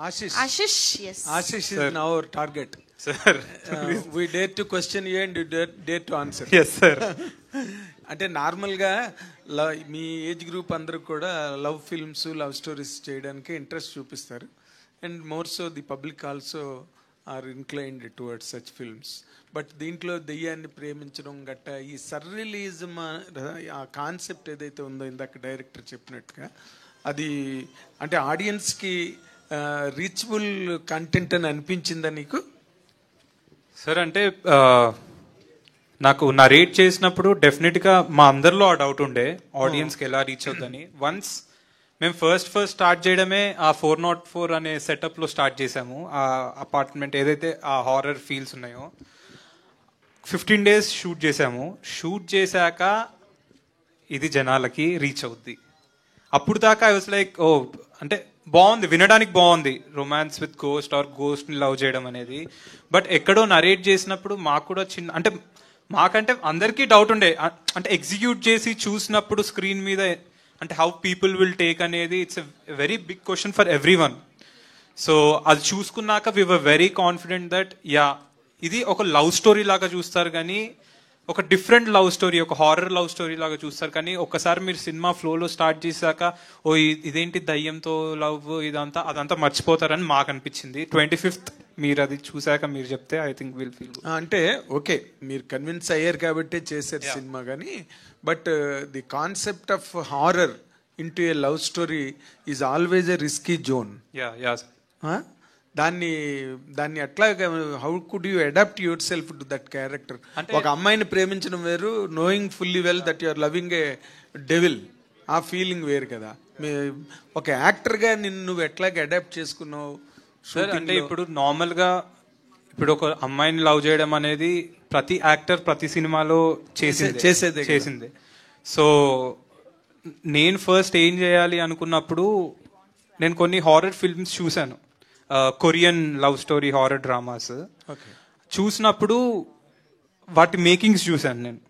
Ashish, yes. Ashish is now our target. Sir. We dare to question you and you dare to answer. Yes, sir. అంటే నార్మల్గా మీ age group అందరూ కూడా love films, love stories చేయడానికి interest చూపిస్తారు. And more so the public also are inclined towards such films. But దీంట్లో దెయ్యాన్ని ప్రేమించడం గట్ట ఈ సర్రియలిజం ఆ కాన్సెప్ట్ ఏదైతే ఉందో ఇందాక డైరెక్టర్ చెప్పినట్టుగా అది అంటే ఆడియన్స్కి రీచబుల్ కంటెంట్ అని అనిపించిందా నీకు? సార్ అంటే నాకు నరేట్ చేసినప్పుడు డెఫినెట్గా మా అందరిలో ఆ డౌట్ ఉండే ఆడియన్స్కి ఎలా రీచ్ అవుద్దని. వన్స్ మేము ఫస్ట్ స్టార్ట్ చేయడమే ఆ 404 అనే సెటప్లో స్టార్ట్ చేసాము. ఆ అపార్ట్మెంట్ ఏదైతే ఆ హారర్ ఫీల్స్ ఉన్నాయో 15 days షూట్ చేసాము. షూట్ చేశాక ఇది జనాలకి రీచ్ అవుద్ది. అప్పుడు దాకా ఐ వాజ్ లైక్ ఓ అంటే బాగుంది, వినడానికి బాగుంది రొమాన్స్ విత్ గోస్ట్ ఆర్ గోస్ట్ని లవ్ చేయడం అనేది. బట్ ఎక్కడో నరేట్ చేసినప్పుడు మాకు కూడా చిన్న అంటే మాకంటే అందరికీ డౌట్ ఉండే అంటే ఎగ్జిక్యూట్ చేసి చూసినప్పుడు స్క్రీన్ మీద అంటే హౌ పీపుల్ విల్ టేక్ అనేది it's a very big question for everyone. So అది చూసుకున్నాక we were very confident that ya ఇది ఒక లవ్ స్టోరీ లాగా చూస్తారు కానీ ఒక డిఫరెంట్ లవ్ స్టోరీ, ఒక హారర్ లవ్ స్టోరీ లాగా చూస్తారు. కానీ ఒక్కసారి మీరు సినిమా ఫ్లోలో స్టార్ట్ చేశాక ఓ ఇదేంటి దయ్యంతో లవ్ అదంతా మర్చిపోతారని మాకు అనిపించింది. 25th మీరు అది చూసాక మీరు చెప్తే ఐ థింక్ విల్ ఫీల్. అంటే ఓకే మీరు కన్విన్స్ అయ్యారు కాబట్టి చేశారు సినిమా, కానీ but the concept of horror into a love story is always a risky zone. దాన్ని ఎట్లా how could you adapt yourself to that character? ఒక అమ్మాయిని ప్రేమించడం వేరు, knowing fully well that you're loving a devil, ఆ feeling వేరు కదా. ఒక యాక్టర్గా నువ్వు ఎట్లాగ అడాప్ట్ చేసుకున్నావు? సార్ అంటే ఇప్పుడు నార్మల్గా ఇప్పుడు ఒక అమ్మాయిని లవ్ చేయడం అనేది ప్రతి యాక్టర్ ప్రతి సినిమాలో చేసిందే. సో నేను ఫస్ట్ ఏం చేయాలి అనుకున్నప్పుడు నేను కొన్ని హారర్ ఫిల్మ్స్ చూశాను, Korean love story horror dramas. చూసినప్పుడు వాటి మేకింగ్స్ చూశాను. నేను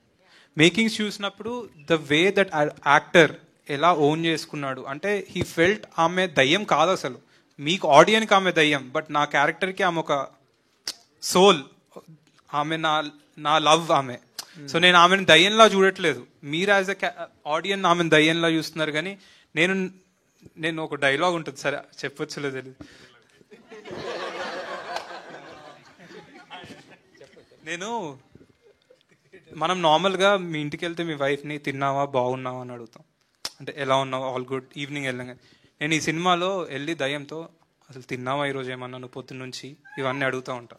మేకింగ్స్ చూసినప్పుడు ద వే దట్ యాక్టర్ ఎలా ఓన్ చేసుకున్నాడు అంటే హీ ఫెల్ట్ ఆమె దయ్యం కాదు అసలు, మీకు ఆడియన్కి ఆమె దయ్యం, బట్ నా క్యారెక్టర్కి ఆమె ఒక సోల్, ఆమె నా లవ్ ఆమె. సో నేను ఆమెను దయ్యంలా చూడట్లేదు, మీరు యాజ్ ఎ ఆడియన్ ఆమెను దయ్యంలా చూస్తున్నారు. కానీ నేను ఒక డైలాగ్ ఉంటుంది, సరే చెప్పొచ్చులే తెలియదు. మనం నార్మల్గా మీ ఇంటికి వెళ్తే మీ వైఫ్ని తిన్నావా బాగున్నావా అని అడుగుతాం, అంటే ఎలా ఉన్నావు ఆల్ గుడ్ ఈవినింగ్ వెళ్ళగా. నేను ఈ సినిమాలో వెళ్ళి దయ్యంతో అసలు తిన్నావా ఈరోజు ఏమన్నా నువ్వు పొద్దున్న నుంచి ఇవన్నీ అడుగుతూ ఉంటా.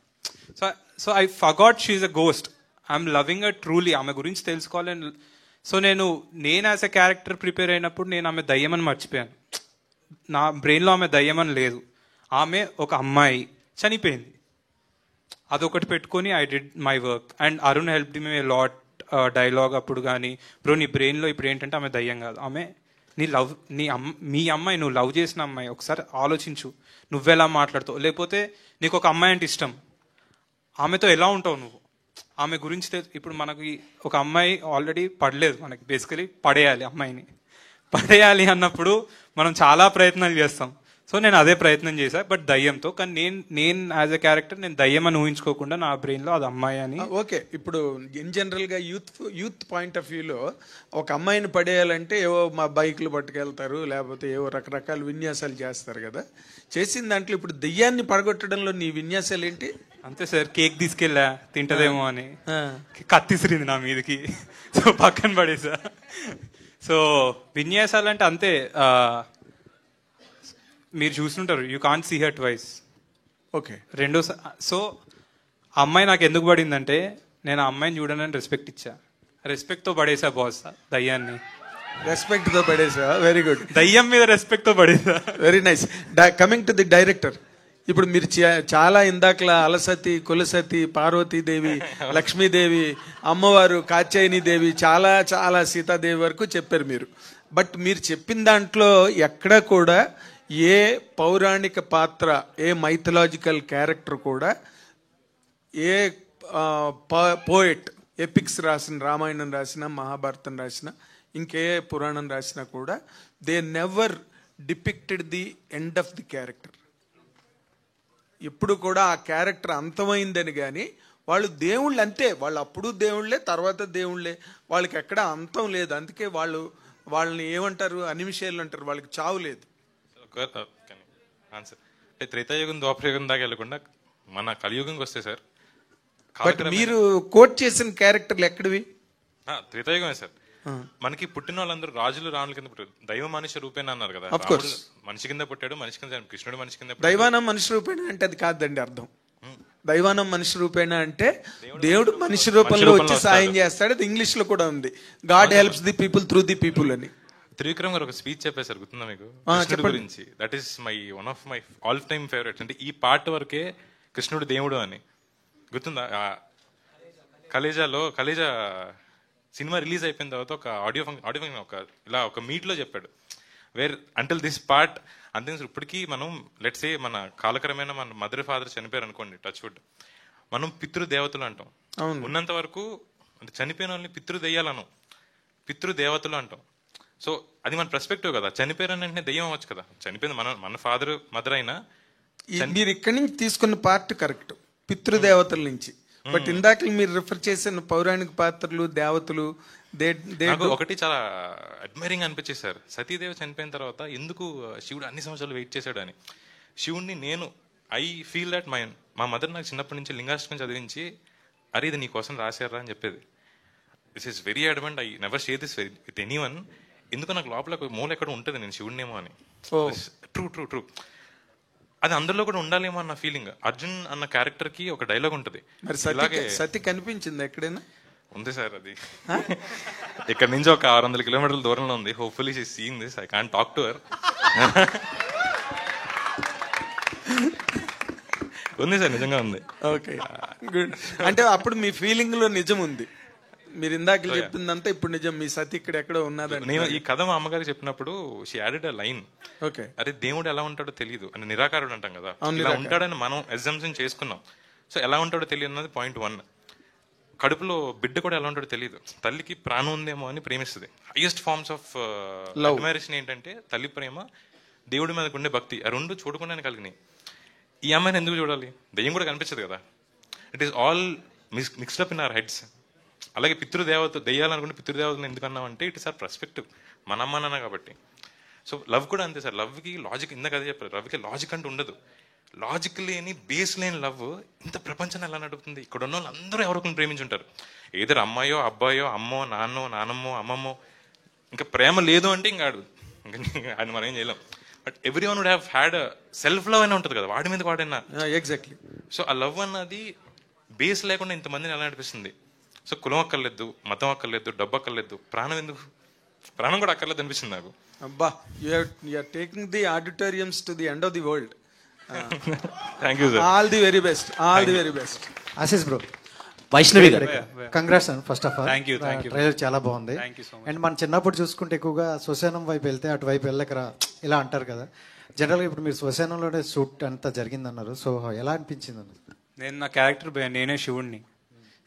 So I forgot she is a ghost, I'm loving a truly, ఆమె గురించి తెలుసుకోవాలని. సో నేను యాజ్ ఎ క్యారెక్టర్ ప్రిపేర్ అయినప్పుడు నేను ఆమె దయ్యమని మర్చిపోయాను. నా బ్రెయిన్లో ఆమె దయ్యమని లేదు, ఆమె ఒక అమ్మాయి చనిపోయింది, అదొకటి పెట్టుకొని I did my work. And Arun help me a lot dialogue అప్పుడు కానీ, బ్రో నీ బ్రెయిన్లో ఇప్పుడు ఏంటంటే ఆమె దయ్యం కాదు, ఆమె మీ అమ్మాయి, నువ్వు లవ్ చేసిన అమ్మాయి, ఒకసారి ఆలోచించు నువ్వెలా మాట్లాడుతావు, లేకపోతే నీకు ఒక అమ్మాయి అంటే ఇష్టం, ఆమెతో ఎలా ఉంటావు నువ్వు, ఆమె గురించి ఇప్పుడు మనకి ఒక అమ్మాయి ఆల్రెడీ పడలేదు, మనకి బేసికలీ అమ్మాయిని పడేయాలి అన్నప్పుడు మనం చాలా ప్రయత్నాలు చేస్తాం. సో నేను అదే ప్రయత్నం చేశా, బట్ దయ్యంతో. కానీ నేను యాజ్ ఎ క్యారెక్టర్ నేను దయ్యం అని ఊహించుకోకుండా నా బ్రెయిన్లో అది అమ్మాయి అని. ఓకే, ఇప్పుడు ఇన్ జనరల్గా యూత్ పాయింట్ ఆఫ్ వ్యూలో ఒక అమ్మాయిని పడేయాలంటే ఏవో మా బైక్లు పట్టుకెళ్తారు, లేకపోతే ఏవో రకరకాల విన్యాసాలు చేస్తారు కదా. చేసిన దాంట్లో ఇప్పుడు దెయ్యాన్ని పడగొట్టడంలో నీ విన్యాసాలు ఏంటి? అంతే సార్, కేక్ తీసుకెళ్ళా తింటదేమో అని, కత్తిసిరింది నా మీదకి, సో పక్కన పడేసా. సో విన్యాసాలు అంటే అంతే, మీరు చూస్తుంటారు you can't see her twice. Okay, so అమ్మాయి నాకు ఎందుకు పడిందంటే నేను ఆ అమ్మాయిని చూడనని రెస్పెక్ట్ ఇచ్చా, రెస్పెక్ట్తో పడేసా బాస్ దయ్యాన్ని. రెస్పెక్ట్తో పడేసా, వెరీ గుడ్. దయ్యం మీద రెస్పెక్ట్తో పడేసా, very nice. Coming to the director, ఇప్పుడు మీరు చాలా ఇందాకలా అలసతి, కులసతి, పార్వతీదేవి, లక్ష్మీదేవి, అమ్మవారు కాత్యాయనీదేవి, చాలా చాలా సీతాదేవి వరకు చెప్పారు మీరు. బట్ మీరు చెప్పిన దాంట్లో ఎక్కడ కూడా ఏ పౌరాణిక పాత్ర, ఏ మైథలాజికల్ క్యారెక్టర్ కూడా, ఏ పోయెట్ ఎపిక్స్ రాసిన, రామాయణం రాసిన, మహాభారతం రాసిన, ఇంకే పురాణం రాసినా కూడా they never depicted the end of the character. ఎప్పుడు కూడా ఆ క్యారెక్టర్ అంతమైందని కానీ వాళ్ళు దేవుళ్ళు అంతే, వాళ్ళు అప్పుడు దేవుళ్ళే, తర్వాత దేవుళ్ళే, వాళ్ళకి ఎక్కడ అంతం లేదు. అందుకే వాళ్ళని ఏమంటారు, అనిమిషేలు అంటారు, వాళ్ళకి చావు లేదు. ఆన్సర్ అంటే త్రేతాయుగం ద్వాపరయుగం దాకా వెళ్ళకుండా మన కలియుగంకి వస్తే సార్, బట్ మీరు కోట్ చేసిన క్యారెక్టర్లు ఎక్కడివి? త్రేతాయుగమే సార్. మనకి పుట్టిన వాళ్ళందరూ రాజులు రాముల కింద పుట్టారు, దైవ మనిషి రూపేణ అన్నారు కదా. మనిషి కింద పుట్టాడు, మనిషి కింద కృష్ణుడు మనిషి కింద. దైవానం మనిషి రూపేణ అంటే అది కాదండి అర్థం. దైవానం మనిషి రూపేణ అంటే దేవుడు మనిషి రూపంలో వచ్చి సాయం చేస్తాడు. అది ఇంగ్లీష్ లో కూడా ఉంది, God helps the people through the people అని. త్రివిక్రమ్ గారు ఒక స్పీచ్ చెప్పారు సార్, గుర్తుందా మీకు? కృష్ణుడి గురించి. That is one of my all time favourites. అంటే ఈ పార్ట్ వరకే కృష్ణుడు దేవుడు అని గుర్తుందా? కలేజా సినిమా రిలీజ్ అయిపోయిన తర్వాత ఒక ఆడియో ఫంక్షన్ ఒక మీట్ లో చెప్పాడు, వేర్ అంటిల్ దిస్ పార్ట్ అంతే. ఇప్పటికీ మనం లెట్స్ సే మన కాలక్రమేణ మన మదర్ ఫాదర్ చనిపోయారు అనుకోండి, టచ్ వుడ్, మనం పితృదేవతలు అంటాం. ఉన్నంత వరకు అంటే చనిపోయిన వాళ్ళని పితృదెయ్యాలను, పితృదేవతలు అంటాం. సో అది మన పర్స్పెక్టివ్ కదా. చనిపోయారని వెంటనే దెయ్యం అవ్వచ్చు కదా. చనిపోయింది మన ఫాదర్ మదర్ అయినా. మీరు ఇక్కడి నుంచి తీసుకున్న పార్ట్ కరెక్ట్, పితృదేవతల నుంచి. బట్ ఇందాక మీరు రిఫర్ చేసిన పౌరాణిక పాత్రలు, దేవతలు, ఒకటి చాలా అడ్మైరింగ్ అనిపించేది సార్. సతీదేవి చనిపోయిన తర్వాత ఎందుకు శివుడు అన్ని సంవత్సరాలు వెయిట్ చేశాడు అని. శివుడిని ఐ ఫీల్ దట్ మా మదర్ నాకు చిన్నప్పటి నుంచి లింగాష్టకం చదివించి, అరే ఇది నీ కోసం రాశారా అని చెప్పేది. This is very Advent. I never share this with anyone. ఎందుకు నాకు లోపల మూల ఎక్కడ ఉంటుంది నేను శివుడినేమో అని. ట్రూ అది అందరిలో కూడా ఉండాలేమో అన్న ఫీలింగ్. అర్జున్ అన్న క్యారెక్టర్ కి ఒక డైలాగ్ ఉంటుంది. సతి కనిపించింది ఎక్కడైనా? ఉంది సార్, అది ఇక్కడ నుంచి ఒక 600 కిలోమీటర్ల దూరంలో ఉంది. Hopefully she seeing this. I can't talk to her. ఉంది సార్, నిజంగా ఉంది. Okay, good. అంటే అప్పుడు మీ ఫీలింగ్ లో నిజం ఉంది. మీరు ఇందాక చెప్పిందంతా ఇప్పుడు నిజం. మీ సతి ఇక్కడ ఎక్కడో ఉన్నదని. నేను ఈ కథ మా అమ్మగారికి చెప్పినప్పుడు she added a line. Okay, అరే దేవుడు ఎలా ఉంటాడో తెలియదు అని, నిరాకారుడు అంటాం కదా, ఇలా ఉంటాడని మనం అజంప్షన్ చేసుకున్నాం. సో ఎలా ఉంటాడో తెలియదు అన్నది పాయింట్ 1. కడుపులో బిడ్డ కూడా ఎలా ఉంటాడో తెలియదు. తల్లికి ప్రాణం ఉందేమో అని ప్రేమిస్తుంది. హైయెస్ట్ ఫార్మ్స్ ఆఫ్ అడ్మైరేషన్ ఏంటంటే తల్లి ప్రేమ, దేవుడి మీదకు ఉండే భక్తి. ఆ రెండు చూడకుండానే కలిగినాయి. ఈ అమ్మాయిని ఎందుకు చూడాలి? దెయ్యం కూడా కనిపించదు కదా. It is all mixed up in our heads. అలాగే దెయ్యాలనుకుంటే పితృదేవతలు ఎందుకు అన్నామంటే ఇట్ ఇస్ ఆర్ పర్స్పెక్టివ్, మన అమ్మ నాన్న కాబట్టి. సో లవ్ కూడా అంతే సార్. లవ్కి లాజిక్ ఇందాక అదే చెప్పారు, లవ్కి లాజిక్ అంటూ ఉండదు. లాజిక్ లేని బేస్ లేని లవ్ ఇంత ప్రపంచాన్ని ఎలా నడుపుతుంది? ఇక్కడ ఉన్న వాళ్ళు అందరూ ఎవరికొకరిని ప్రేమించుంటారు. ఏదో అమ్మాయో అబ్బాయో, అమ్మో నాన్నో నానమ్మో అమ్మమ్మో. ఇంకా ప్రేమ లేదు అంటే ఇంకా అది మనం ఏం చేయలేం. But everyone would have had self love అయినా ఉంటుంది కదా, వాడి మీద వాడైనా. ఎగ్జాక్ట్లీ. సో ఆ లవ్ అన్నది బేస్ లేకుండా ఇంతమందిని ఎలా నడిపిస్తుంది. సో కులం అక్కర్లేదు, మతం అక్కర్లేదు, డబ్బు అక్కర్లేదు, ప్రాణం ఎందుకు? ప్రాణం కూడా అక్కర్లేదు అనిపిస్తుంది నాకు. అబ్బా, you're taking the auditoriums to the end of the world. Thank you sir. All the very best. All the very best. Ashish bro, Vaishnavi గారు, congrats and first of all. Thank you. Trailer చాలా బాగుంది. అండ్ మన చిన్నప్పుడు చూసుకుంటే ఎక్కువగా శ్మశానం వైపు వెళ్తే అటువైపు వెళ్ళకరా ఇలా అంటారు కదా. జనరల్గా ఇప్పుడు మీరు శ్మశానంలోనే షూట్ అంతా జరిగిందన్నారు. సో ఎలా అనిపించింది అన్న? నేను నా క్యారెక్టర్ నేనే శివుడిని.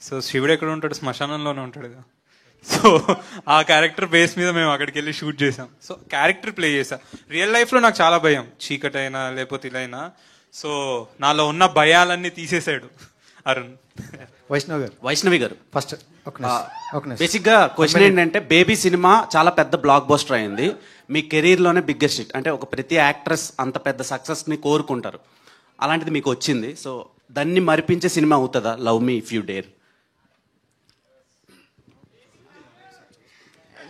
సో శివుడు ఎక్కడ ఉంటాడు? శ్మశానంలోనే ఉంటాడు కదా. సో ఆ క్యారెక్టర్ బేస్ మీద మేము అక్కడికి వెళ్ళి షూట్ చేసాం. సో క్యారెక్టర్ ప్లే చేసాం. రియల్ లైఫ్లో నాకు చాలా భయం, చీకటైనా లేకపోతే ఇలా అయినా. సో నాలో ఉన్న భయాలన్నీ తీసేసాడు అరుణ్. వైష్ణవి గారు, ఫస్ట్ బేసిక్ గా క్వశ్చన్ ఏంటంటే, బేబీ సినిమా చాలా పెద్ద బ్లాక్ బస్టర్ అయింది. మీ కెరీర్ లోనే బిగ్గెస్ట్ హిట్. అంటే ఒక ప్రతి యాక్ట్రెస్ అంత పెద్ద సక్సెస్ ని కోరుకుంటారు, అలాంటిది మీకు వచ్చింది. సో దాన్ని మరిపించే సినిమా అవుతుందా love me if you dare?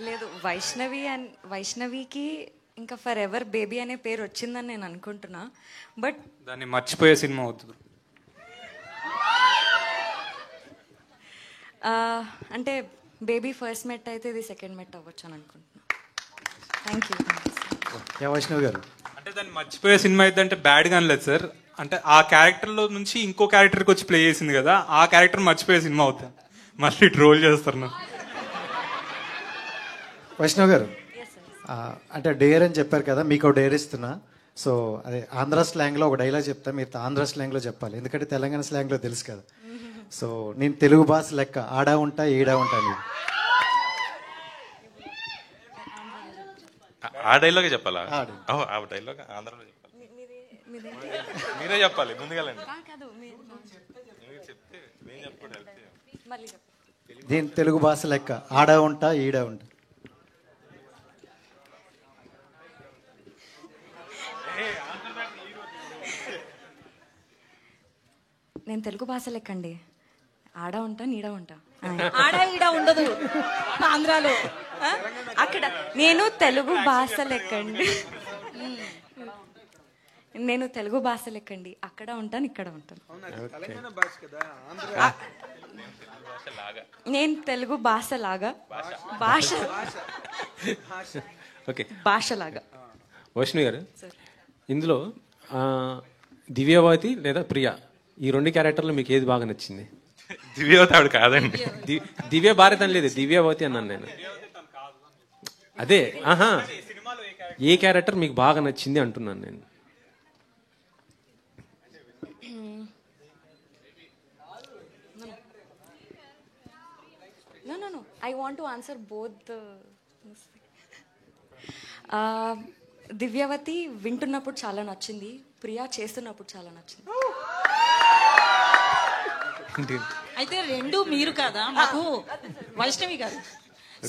లేదు, వైష్ణవికి ఇంకా ఫర్ ఎవర్ బేబీ అనే పేరు వచ్చిందని నేను అనుకుంటున్నా. బట్ దాన్ని మర్చిపోయే సినిమా అవుతుంది. అంటే బేబీ ఫస్ట్ మెట్ అయితే ఇది సెకండ్ మెట్ అవ్వచ్చు అని అనుకుంటున్నా. Thank you. వైష్ణవి గారు, అంటే దాన్ని మర్చిపోయే సినిమా అయితే అంటే బ్యాడ్ గా అనలేదు సార్. అంటే ఆ క్యారెక్టర్ లో నుంచి ఇంకో క్యారెక్టర్కి వచ్చి ప్లే చేసింది కదా, ఆ క్యారెక్టర్ మర్చిపోయే సినిమా అవుతుంది. మళ్ళీ ట్రోల్ చేస్తారు నాకు. వైష్ణవ్ గారు, అంటే డేర్ అని చెప్పారు కదా, మీకు డేర్ ఇస్తున్నా. సో అదే ఆంధ్ర స్లాంగ్లో ఒక డైలాగ్ చెప్తా, మీరు ఆంధ్ర స్లాంగ్లో చెప్పాలి, ఎందుకంటే తెలంగాణ స్లాంగ్లో తెలుసు కదా. సో నేను తెలుగు భాష లెక్క ఆడా ఉంటా ఈడా ఉంటా. ఆ డైలాగే చెప్పాలా? ఆ డైలాగ్ ఆంధ్రలో చెప్పాలి. మీరే చెప్పాలి ముందుకెళ్ళండి. కాదు చెప్తే నేను చెప్పండి. మళ్ళీ దీని తెలుగు భాష లెక్క ఆడ ఉంటా ఈడ ఉంటా. నేను తెలుగు భాష లెక్కండి, ఆడ ఉంటా నీడ ఉంటా. ఆడ ఈడ ఉండదు ఆంధ్రాలో. అక్కడ నేను తెలుగు భాష లెక్కండి, నేను తెలుగు భాష లెక్కండి, అక్కడ ఉంటాను ఇక్కడ ఉంటాను. నేను తెలుగు భాష లాగా భాష ఓకే భాష లాగా. వైష్ణవి గారు, ఇందులో దివ్యవతి లేదా ప్రియా ఈ రెండు క్యారెక్టర్లు మీకు ఏది బాగా నచ్చింది? దివ్యవతి ఆవిడ కాదండి. దివ్య భారత్ అని లేదు, దివ్యవతి అన్నాను నేను. అదే ఆహా, ఏ క్యారెక్టర్ మీకు బాగా నచ్చింది అంటున్నాను నేను. No. I want to answer both the. Divyavathi వింటున్నప్పుడు చాలా నచ్చింది, ప్రియా చేస్తున్నప్పుడు చాలా నచ్చింది. అయితే రెండు మీరు కదా మాకు వైష్ణవి గారు.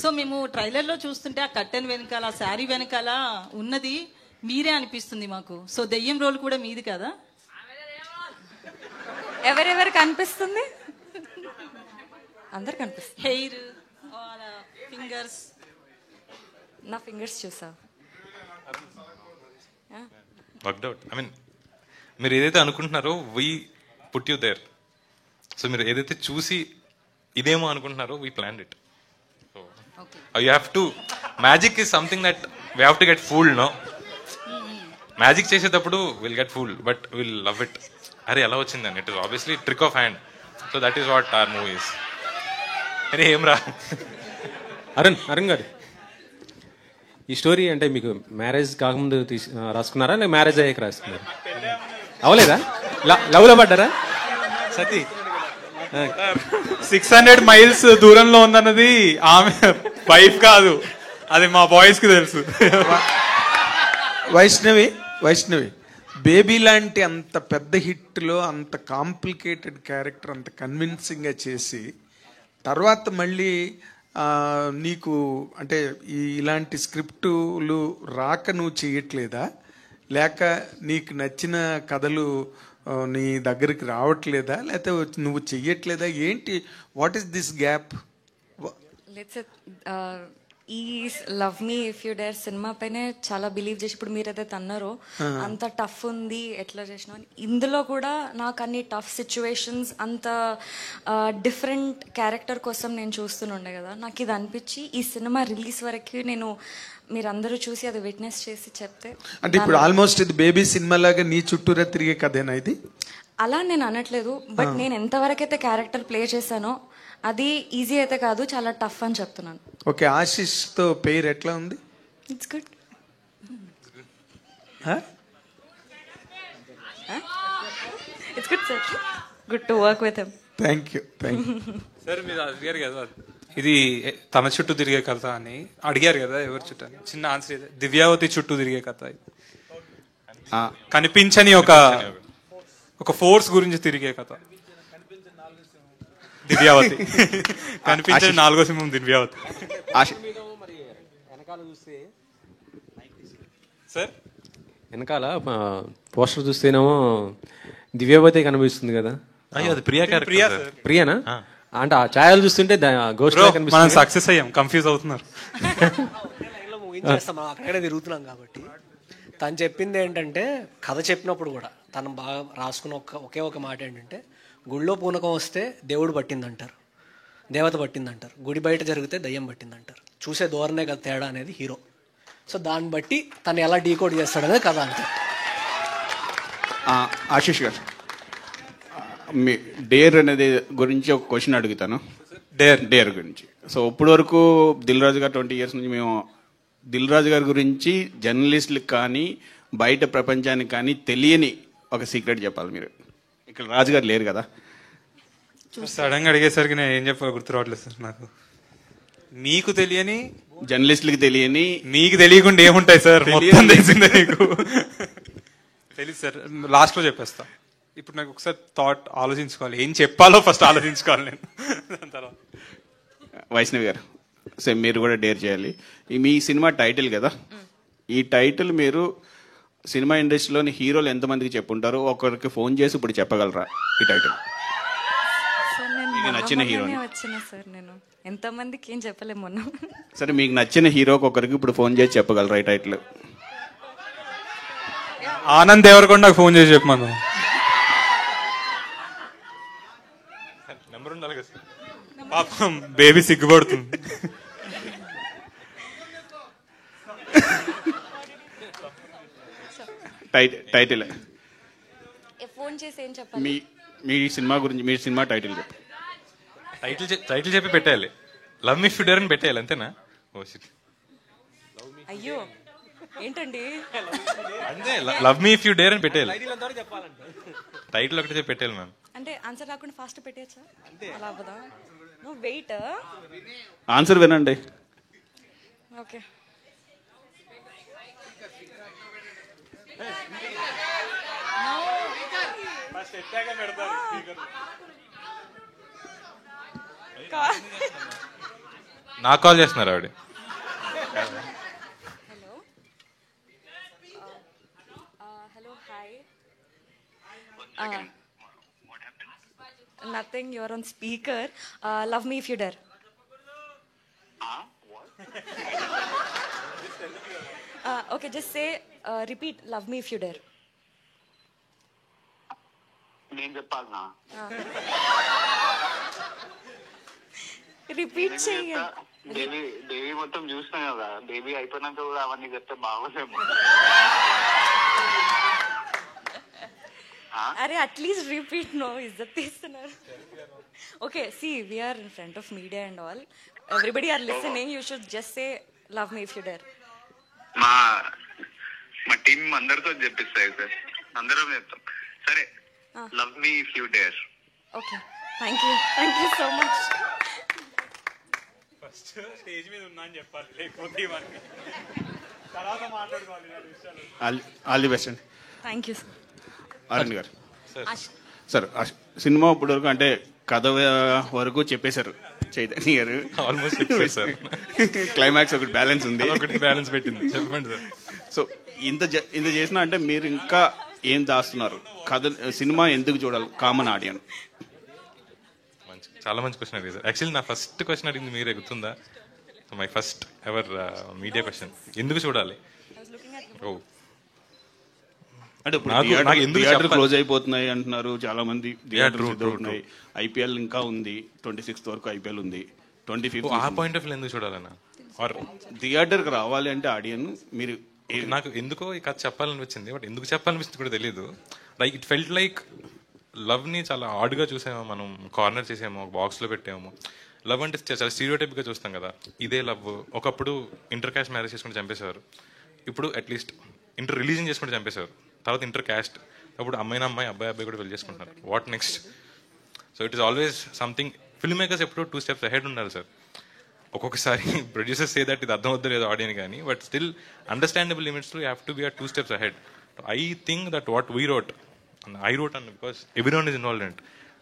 సో మేము ట్రైలర్లో చూస్తుంటే ఆ కట్టెన్ వెనకాల, ఆ శారీ వెనకాల ఉన్నది మీరే అనిపిస్తుంది మాకు. సో దెయ్యం రోల్ కూడా మీది కదా? ఎవరెవరికి అనిపిస్తుంది? అందరికి అనిపిస్తుంది. Hair, fingers. నా ఫింగర్స్ చూసా? Worked out. ఐ మీన్ మీరు ఏదైతే అనుకుంటున్నారో we put you there. So మీరు ఏదైతే చూసి ఇదేమో అనుకుంటున్నారో we plan it. So you have to, magic is something that we have to get fooled. No, magic చేసేటప్పుడు will get fooled but will love it. అరే ఎలా వచ్చిందని, it is obviously trick of hand. So that is what are movies. అరే ఏం రా అరుణ్ గారు, ఈ story అంటే మీకు మ్యారేజ్ కాకముందు రాసుకున్నారా లేక మ్యారేజ్ అయ్యాక రాసుకున్నారా? అవలేదా? లవ్లో పడ్డారా? సతీ 600 మైల్స్ దూరంలో ఉందన్నది ఆమె వైఫ్ కాదు, అది మా బాయ్స్ కి తెలుసు. వైష్ణవి బేబీ లాంటి అంత పెద్ద హిట్లో అంత కాంప్లికేటెడ్ క్యారెక్టర్ అంత కన్విన్సింగ్గా చేసి తర్వాత మళ్ళీ నీకు అంటే ఇలాంటి స్క్రిప్టులు రాక నువ్వు చేయట్లేదా, లేక నీకు నచ్చిన కథలు నీ దగ్గరికి రావట్లేదా, లేకపోతే నువ్వు చెయ్యట్లేదా, ఏంటి? What is this gap? ఈ love me if you dare సినిమా పైనే చాలా బిలీవ్ చేసి ఇప్పుడు మీరు ఏదైతే అన్నారో అంత టఫ్ ఉంది ఎట్లా చేసినా అని, ఇందులో కూడా నాకు అన్ని టఫ్ సిచ్యువేషన్స్ అంత డిఫరెంట్ క్యారెక్టర్ కోసం నేను చూస్తుండే కదా. నాకు ఇది అనిపించి ఈ సినిమా రిలీజ్ వరకు నేను మీరందరూ చూసి అది విట్నెస్ చేసి చెప్తే, అంటే ఇప్పుడు ఆల్మోస్ట్ ఇది బేబీ సినిమా లాగా నీ చుట్టూరా తిరిగే కథేనా ఇది? అలా నేను అనట్లేదు, బట్ నేను ఎంతవరకు అయితే క్యారెక్టర్ ప్లే చేశానో అది ఈజీ అయితే కాదు, చాలా టఫ్ అని చెప్తున్నాను. ఓకే, ఆశిష్ తో పేరు ఎట్లా ఉంది? It's good. It's good sir, good to work with him. Thank you. Sir మీరు అడిగారు కదా ఇది తన చుట్టూ తిరిగే కథ అని, అడిగారు కదా ఎవరి చుట్టూ అని. చిన్న ఆన్సర్ ఇదే, దివ్యావతి చుట్టూ తిరిగే కథ. కనిపించని ఒక ఫోర్స్ గురించి తిరిగే కథ దివ్యావతి. కనిపించని 4వ సింహం దివ్యావతి. సార్ వెనకాల పోస్టర్ చూస్తేనేమో దివ్యవతి కనిపిస్తుంది కదా. అయ్యో అది ప్రియా క్యారెక్టర్. ప్రియానా? అంటే ఆ ఛాయలు చూస్తుంటే గోస్ట్ మనం సక్సెస్ అయ్యాం, కన్ఫ్యూజ్ అవుతున్నారు. అక్కడే తిరుగుతున్నాం కాబట్టి తను చెప్పింది ఏంటంటే, కథ చెప్పినప్పుడు కూడా తను బాగా రాసుకున్న ఒకే ఒక మాట ఏంటంటే, గుళ్ళో పూనకం వస్తే దేవుడు పట్టిందంటారు, దేవత పట్టిందంటారు, గుడి బయట జరిగితే దయ్యం పట్టిందంటారు. చూసే ధోరణే కదా తేడా అనేది హీరో. సో దాన్ని బట్టి తను ఎలా డీకోడ్ చేస్తాడనేది కథ అంతే. ఆశిష్ గారు, మీ డేర్ అనేది గురించి ఒక క్వశ్చన్ అడుగుతాను. డేర్ గురించి. సో ఇప్పటి వరకు దిల్ రాజు గారు 20 years నుంచి మేము దిల్ రాజు గారి గురించి జర్నలిస్టులకు కానీ బయట ప్రపంచానికి కానీ తెలియని ఒక సీక్రెట్ చెప్పాలి మీరు. ఇక్కడ రాజు గారు లేరు కదా. సడన్ గా అడిగేసరికి నేను ఏం చెప్పాలో గుర్తు రావట్లేదు సార్ నాకు. మీకు తెలియని, జర్నలిస్టులకు తెలియని, మీకు తెలియకుండా ఏముంటాయి సార్? మొత్తం తెలిసిందే మీకు. తెలుసు సార్, లాస్ట్లో చెప్పేస్తా. ఇప్పుడు నాకు ఒకసారి థాట్ ఆలోచించుకోవాలి, ఏం చెప్పాలో ఫస్ట్ ఆలోచించుకోవాలి నేను. దాని తర్వాత వైష్ణవి గారు, సేమ్ మీరు కూడా డేర్ చేయాలి. మీ సినిమా టైటిల్ కదా, ఈ టైటిల్ మీరు సినిమా ఇండస్ట్రీలోని హీరోలు ఎంతమందికి చెప్పుంటారు? ఒకరికి ఫోన్ చేసి ఇప్పుడు చెప్పగలరా ఈ టైటిల్? మీకు నచ్చిన హీరో వచ్చిన సార్, నేను ఎంతమందికి ఏం చెప్పలేము మొన్న. సరే, మీకు నచ్చిన హీరోకి ఒకరికి ఇప్పుడు ఫోన్ చేసి చెప్పగలరా ఈ టైటిల్? ఆనంద్ దేవరకొండ నాకు ఫోన్ చేసి చెప్పమను. నెంబర్ ఉండాలి కదా సార్. పాపం బేబీ సిగ్గుపడుతుంది. టైటిల్ ఫోన్ చేసి ఏం చెప్పాలి? మీ సినిమా గురించి, మీ సినిమా టైటిల్ చెప్పు. టైటిల్ చెప్పి పెట్టేయాలి. లవ్ మీ ఫ్యూడర్ అని పెట్టేయాలి, అంతేనా? ఓ shit. అయ్యో ఏంటండి, అంతే, love me if you dare అని పెట్టేయాలి. టైటిల్ ఒకటి చెప్పి పెట్టేయాలి మ్యామ్. అంటే ఆన్సర్ రాకుండా ఫాస్ట్ పెట్టేయచ్చా? అలా అవ్వదా? నువ్వు వెయిట్. ఆన్సర్ వినండి. ఓకే. నాకు కాల్ చేస్తున్నారు ఆవిడ. Hello hello hi. Nothing, your on speaker. Love me if you dare. Okay, just say repeat love me if you dare. నేను చెప్పాలనా? రిపీట్ చెయ్యి. దేవి మొత్తం చూసినా కదా, దేవి అయిపోయినాక కూడా అవన్నీ చెప్తే బాగోదేమో. అరే అట్లీస్ట్ రిపీట్. నో, ఇజ్జత్ తీస్తున్నారు. Okay, see we're in front of media and all, everybody are listening. You should just say love me if you dare. మా టీం అందరితో చెప్పిస్తాయి సార్, అందరం చెప్తాం. సరే, love me if you dare. Okay, thank you so much. First stage మీద ఉన్నా అని చెప్పాలి, లేకపోతే ఇవన్నీ తర్వాత మాట్లాడుకోవాలి. ఆల్ ది బెస్ట్ అండి. Thank you sir. అరుణ్ గారు, సార్ సినిమా ఇప్పుడు వరకు అంటే కథ వరకు చెప్పేశారు చైతన్య గారు. ఆల్మోస్ట్ చెప్పేశారు సార్. క్లైమాక్స్ ఒకటి బ్యాలెన్స్ ఉంది, ఒకటి బ్యాలెన్స్ పెట్టింది. చెప్పండి సార్. సో ఇంత చేసినా అంటే మీరు ఇంకా ఏం దాస్తున్నారు? కథ, సినిమా ఎందుకు చూడాలి కామన్ ఆడియన్? చాలా మంచి క్వశ్చన్ అడిగింది సార్. యాక్చువల్లీ నా ఫస్ట్ క్వశ్చన్ అడిగింది మీరే, గుర్తుందా? My first ever media question, ఎందుకు చూడాలి? ఓ, అంటే థియేటర్ క్లోజ్ అయిపోతున్నాయి అంటున్నారు చాలా మంది. థియేటర్ ఐపీఎల్ ఇంకా ఉంది, 26th వరకు ఐపీఎల్ ఉంది, 25th. ఆ పాయింట్ ఆఫ్ వ్యూ ఎందుకు చూడాలన్నా? ఆర్ థియేటర్కి రావాలి అంటే ఆడియన్ మీరు, నాకు ఎందుకో ఈ కథ చెప్పాలనిపించింది, బట్ ఎందుకు చెప్పాలనిపిస్తుంది కూడా తెలియదు. Like it felt like love ని చాలా హార్డ్గా చూసామో, మనం కార్నర్ చేసామో, బాక్స్ లో పెట్టామో. లవ్ అంటే చాలా స్టీరియోటైప్ గా చూస్తాం కదా, ఇదే లవ్. ఒకప్పుడు ఇంటర్ కాస్ట్ మ్యారేజ్ చేసుకుని చంపేశారు, ఇప్పుడు అట్లీస్ట్ ఇంటర్ రిలీజన్ చేసుకుంటే చంపేశారు, తర్వాత ఇంటర్ క్యాస్ట్, అప్పుడు అమ్మాయి అబ్బాయి కూడా పెళ్లి చేసుకుంటున్నారు. What next? So it is always something. Film makers ఎప్పుడు 2 steps అహెడ్ ఉండాలి సార్. ఒక్కొక్కసారి ప్రొడ్యూసర్స్ సే దట్ ఇది అర్థం అవుతుంది లేదు ఆడియన్ కానీ, but still understandable limits you have to be 2 steps ahead. I think that what we wrote, I wrote అన్న because everyone is involved.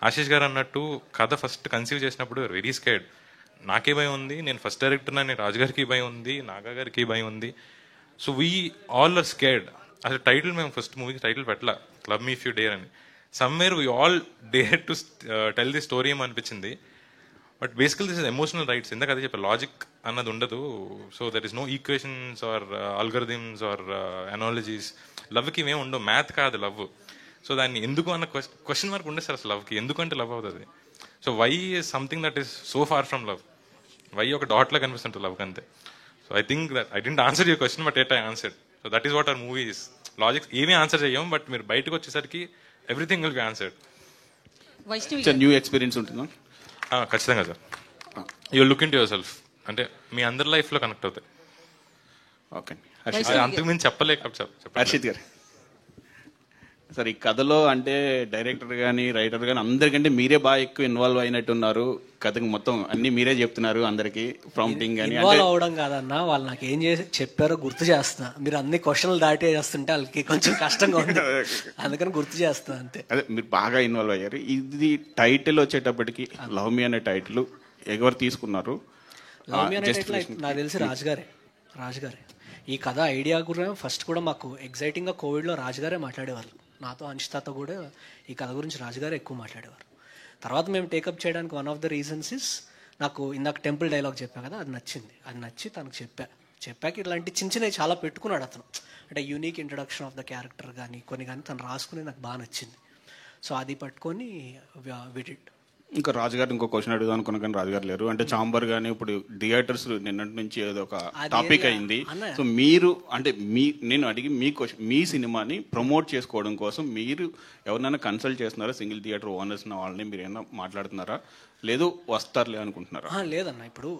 Ashish గారు అన్నట్టు కథ ఫస్ట్ కన్సీవ్ చేసినప్పుడు వెరీ స్కేర్డ్. నాకే భయం ఉంది, నేను ఫస్ట్ డైరెక్టర్ అని రాజు గారికి భయం ఉంది, నాగా గారికి భయం ఉంది. So we all are scared. అసలు టైటిల్ మేము ఫస్ట్ మూవీకి టైటిల్ పెట్టలా, love me if you dare అని. Somewhere we all dare to tell the story ఏమో అనిపించింది. బట్ బేసికల్ దిస్ ఇస్ ఎమోషనల్ రైట్స్. ఎందుకు అదే చెప్పారు, లాజిక్ అన్నది ఉండదు. So there is no equations or algorithms or analogies. లవ్కి ఇవేం ఉండవు, మ్యాథ్ కాదు లవ్. సో దాన్ని ఎందుకు అన్న క్వశ్చన్ మార్క్ ఉండే సార్ అసలు లవ్కి, ఎందుకంటే లవ్ అవుతుంది. So why is something that is so far from love. Why ఒక డాట్లా కనిపిస్తుంటుంది లవ్కి, అంతే. So I think that I didn't answer your question, but yet I answered. So that is what our movie is. Logics ఏమీ answer చేయం, but మీరు బయటకు వచ్చేసరికి everything will be answered. New experience ఉంటుందా? ఖచ్చితంగా sir. You look into yourself, అంటే మీ అందరి లైఫ్లో కనెక్ట్ అవుతాయి. ఓకే, అంతకు మించి చెప్పలేక. హర్షిత్ గారు, సార్ ఈ కథలో అంటే డైరెక్టర్ కానీ రైటర్ కానీ అందరికంటే మీరే బాగా ఎక్కువ ఇన్వాల్వ్ అయినట్టున్నారు. కథకి మొత్తం అన్ని మీరే చెప్తున్నారు అందరికి, ప్రాంప్టింగ్ కానీ. ఇన్వాల్వ్ అవడం కాదన్నా, వాళ్ళు నాకు ఏం చేసి చెప్పారో గుర్తు చేస్తున్నా. మీరు అన్ని క్వశ్చన్లు దాటి చేస్తుంటే వాళ్ళకి కొంచెం కష్టంగా ఉంది, అందుకని గుర్తు చేస్తున్నా అంతే. అదే మీరు బాగా ఇన్వాల్వ్ అయ్యారు. ఇది టైటిల్ వచ్చేటప్పటికి లవ్ మీ అనే టైటిల్ ఎవరు తీసుకున్నారు? లవ్ మీ అనే టైటిల్ నాకు తెలిసి రాజుగారే ఈ కథ ఐడియా కూడా ఫస్ట్ కూడా మాకు ఎగ్జైటింగ్గా కోవిడ్లో రాజుగారే మాట్లాడేవాళ్ళు. నాతో అనిష్తాతో కూడా ఈ కథ గురించి రాజుగారే ఎక్కువ మాట్లాడేవారు. తర్వాత మేము టేకప్ చేయడానికి one of the reasons is, నాకు ఇందాక టెంపుల్ డైలాగ్ చెప్పా కదా, అది నచ్చింది. అది నచ్చి తనకు చెప్పాక ఇలాంటి చిన్న చిన్నవి చాలా పెట్టుకున్నాడు అతను. అంటే unique introduction of the character కానీ కొన్ని కానీ తను రాసుకుని నాకు బాగా నచ్చింది. సో అది పట్టుకొని విడిడ్. ఇంకా రాజుగారు ఇంకో క్వశ్చన్ అడుగుదాం అనుకున్నా కానీ రాజుగారు లేరు. అంటే చాంబర్ కానీ ఇప్పుడు థియేటర్స్ నిన్నటి నుంచి ఏదో ఒక టాపిక్ అయింది. సో మీరు అంటే నేను అడిగి మీ సినిమాని ప్రమోట్ చేసుకోవడం కోసం మీరు ఎవరినైనా కన్సల్ట్ చేస్తున్నారా? సింగిల్ థియేటర్ ఓనర్స్ వాళ్ళని మీరు ఏమైనా మాట్లాడుతున్నారా? లేదు వస్తారులే అనుకుంటున్నారా? లేదన్న, ఇప్పుడు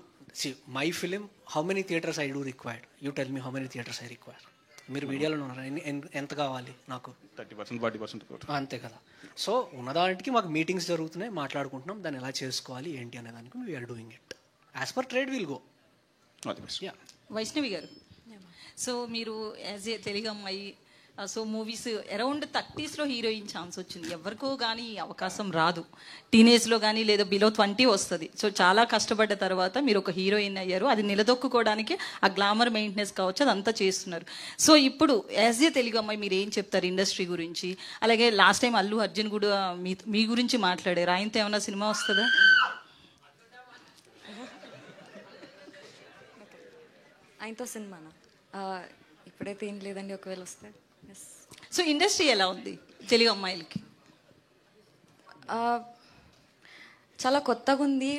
my film how many theatres I do required, you tell me how many theatres I require. మీరు మీడియాలో ఉన్నారా, ఎంత కావాలి నాకు? 30% 40% అంతే కదా. సో ఉన్నదానికి మాకు మీటింగ్స్ జరుగుతున్నాయి, మాట్లాడుకుంటున్నాం దాన్ని ఎలా చేసుకోవాలి ఏంటి అనే దానికి we are doing it as per trade will go. Vaishnavi గారు, సో మీరు యాజ్ ఏ తెలుగు అమ్మాయి, so movies around 30s heroine chance వచ్చింది. ఎవరికో కానీ అవకాశం రాదు. టీనేజ్లో కానీ లేదా బిలో 20 వస్తుంది. సో చాలా కష్టపడ్డ తర్వాత మీరు ఒక హీరోయిన్ అయ్యారు. అది నిలదొక్కుకోవడానికి ఆ గ్లామర్ మెయింటెనెన్స్ కావచ్చు, అదంతా చేస్తున్నారు. సో ఇప్పుడు యాజ్ ఏ తెలుగు అమ్మాయి మీరు ఏం చెప్తారు ఇండస్ట్రీ గురించి? అలాగే లాస్ట్ టైం అల్లు అర్జున్ కూడా మీ గురించి మాట్లాడారు. ఆయనతో ఏమైనా సినిమా వస్తుందా? ఆయనతో సినిమానా? ఇప్పుడైతే ఏం లేదండి, ఒకవేళ వస్తే. సో ఇండస్ట్రీ ఎలా ఉంది తెలుగు అమ్మాయిలకి? చాలా కొత్తగా ఉంది.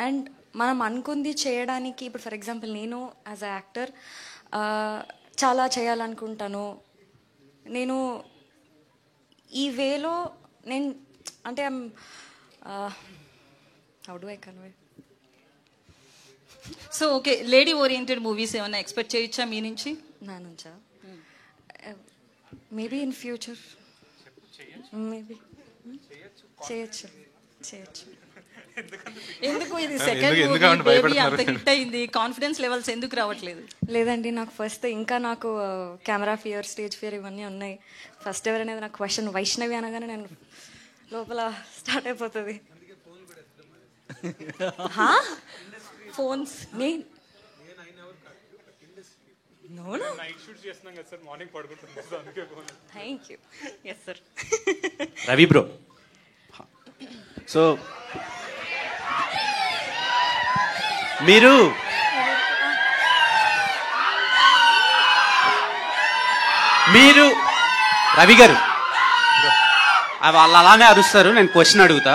అండ్ మనం అనుకుంది చేయడానికి, ఇప్పుడు ఫర్ ఎగ్జాంపుల్ నేను యాజ్ అ యాక్టర్ చాలా చేయాలనుకుంటాను. నేను ఈ వేలో నేను అంటే how do I convey. So okay, lady oriented movies ఏమైనా ఎక్స్పెక్ట్ చేయొచ్చా మీ నుంచి? నా నుంచా? మేబీ ఇన్ ఫ్యూచర్ మేబీ చేయొచ్చు. ఎందుకు ఇది సెకండ్ మూవీ అంత హిట్ అయింది, కాన్ఫిడెన్స్ లెవెల్స్ ఎందుకు రావట్లేదు? లేదండి, నాకు ఫస్ట్ ఇంకా నాకు కెమెరా ఫియర్, స్టేజ్ ఫియర్ ఇవన్నీ ఉన్నాయి. ఫస్ట్ ఎవరనేది నాకు క్వశ్చన్ వైష్ణవి అనగానే నేను లోపల స్టార్ట్ అయిపోతుంది. ఫోన్స్ రవి బ్రో, సో మీరు రవి గారు వాళ్ళు అలానే అరుస్తారు. నేను క్వశ్చన్ అడుగుతా.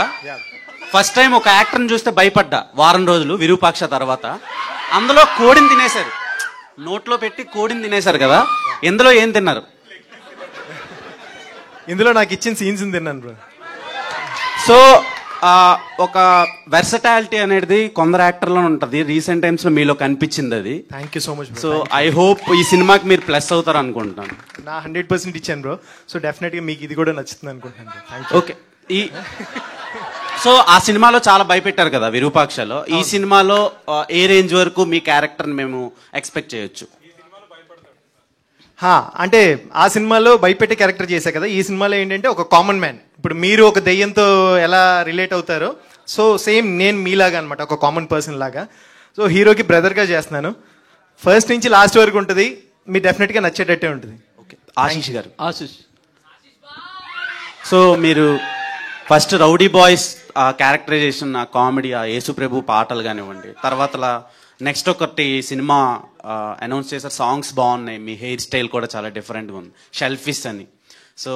ఫస్ట్ టైం ఒక యాక్టర్ని చూస్తే భయపడ్డా వారం రోజులు విరూపాక్ష తర్వాత. అందులో కోడిని తినేశారు, నోట్లో పెట్టి కోడిని తినేశారు కదా, ఇందులో ఏం తిన్నారు? ఇందులో నాకు ఇచ్చిన సీన్స్ తిన్నాను బ్రో. సో ఒక వెర్సటాలిటీ అనేది కొందరు యాక్టర్లో ఉంటుంది. రీసెంట్ టైమ్స్ లో మీలో కనిపించింది అది. Thank you so much. So I hope ఈ సినిమాకి మీరు ప్లస్ అవుతారు అనుకుంటున్నాను. నా 100% ఇచ్చాను బ్రో. సో డెఫినెట్ గా మీకు ఇది కూడా నచ్చుతుంది అనుకుంటున్నాను. ఓకే, సో ఆ సినిమాలో చాలా భయపెట్టారు కదా విరూపాక్షలో. ఈ సినిమాలో ఏ రేంజ్ వరకు మీ క్యారెక్టర్ మేము ఎక్స్పెక్ట్ చేయొచ్చు? అంటే ఆ సినిమాలో భయపెట్టే క్యారెక్టర్ చేశా కదా, ఈ సినిమాలో ఏంటంటే ఒక కామన్ మ్యాన్. ఇప్పుడు మీరు ఒక దెయ్యంతో ఎలా రిలేట్ అవుతారో, సో సేమ్ నేను మీలాగా అనమాట, ఒక కామన్ పర్సన్ లాగా. సో హీరోకి బ్రదర్గా చేస్తున్నాను. ఫస్ట్ నుంచి లాస్ట్ వరకు ఉంటుంది, మీరు డెఫినెట్గా నచ్చేటట్టే ఉంటుంది. ఓకే, ఆశీష్ గారు. సో మీరు first rowdy boys characterization, comedy, Yesu ప్రభు పాటలు కానివ్వండి, తర్వాత నెక్స్ట్ ఒకటి సినిమా అనౌన్స్ చేశారు, సాంగ్స్ బాగున్నాయి, మీ హెయిర్ స్టైల్ కూడా చాలా డిఫరెంట్గా ఉంది, షెల్ఫిష్ అని. సో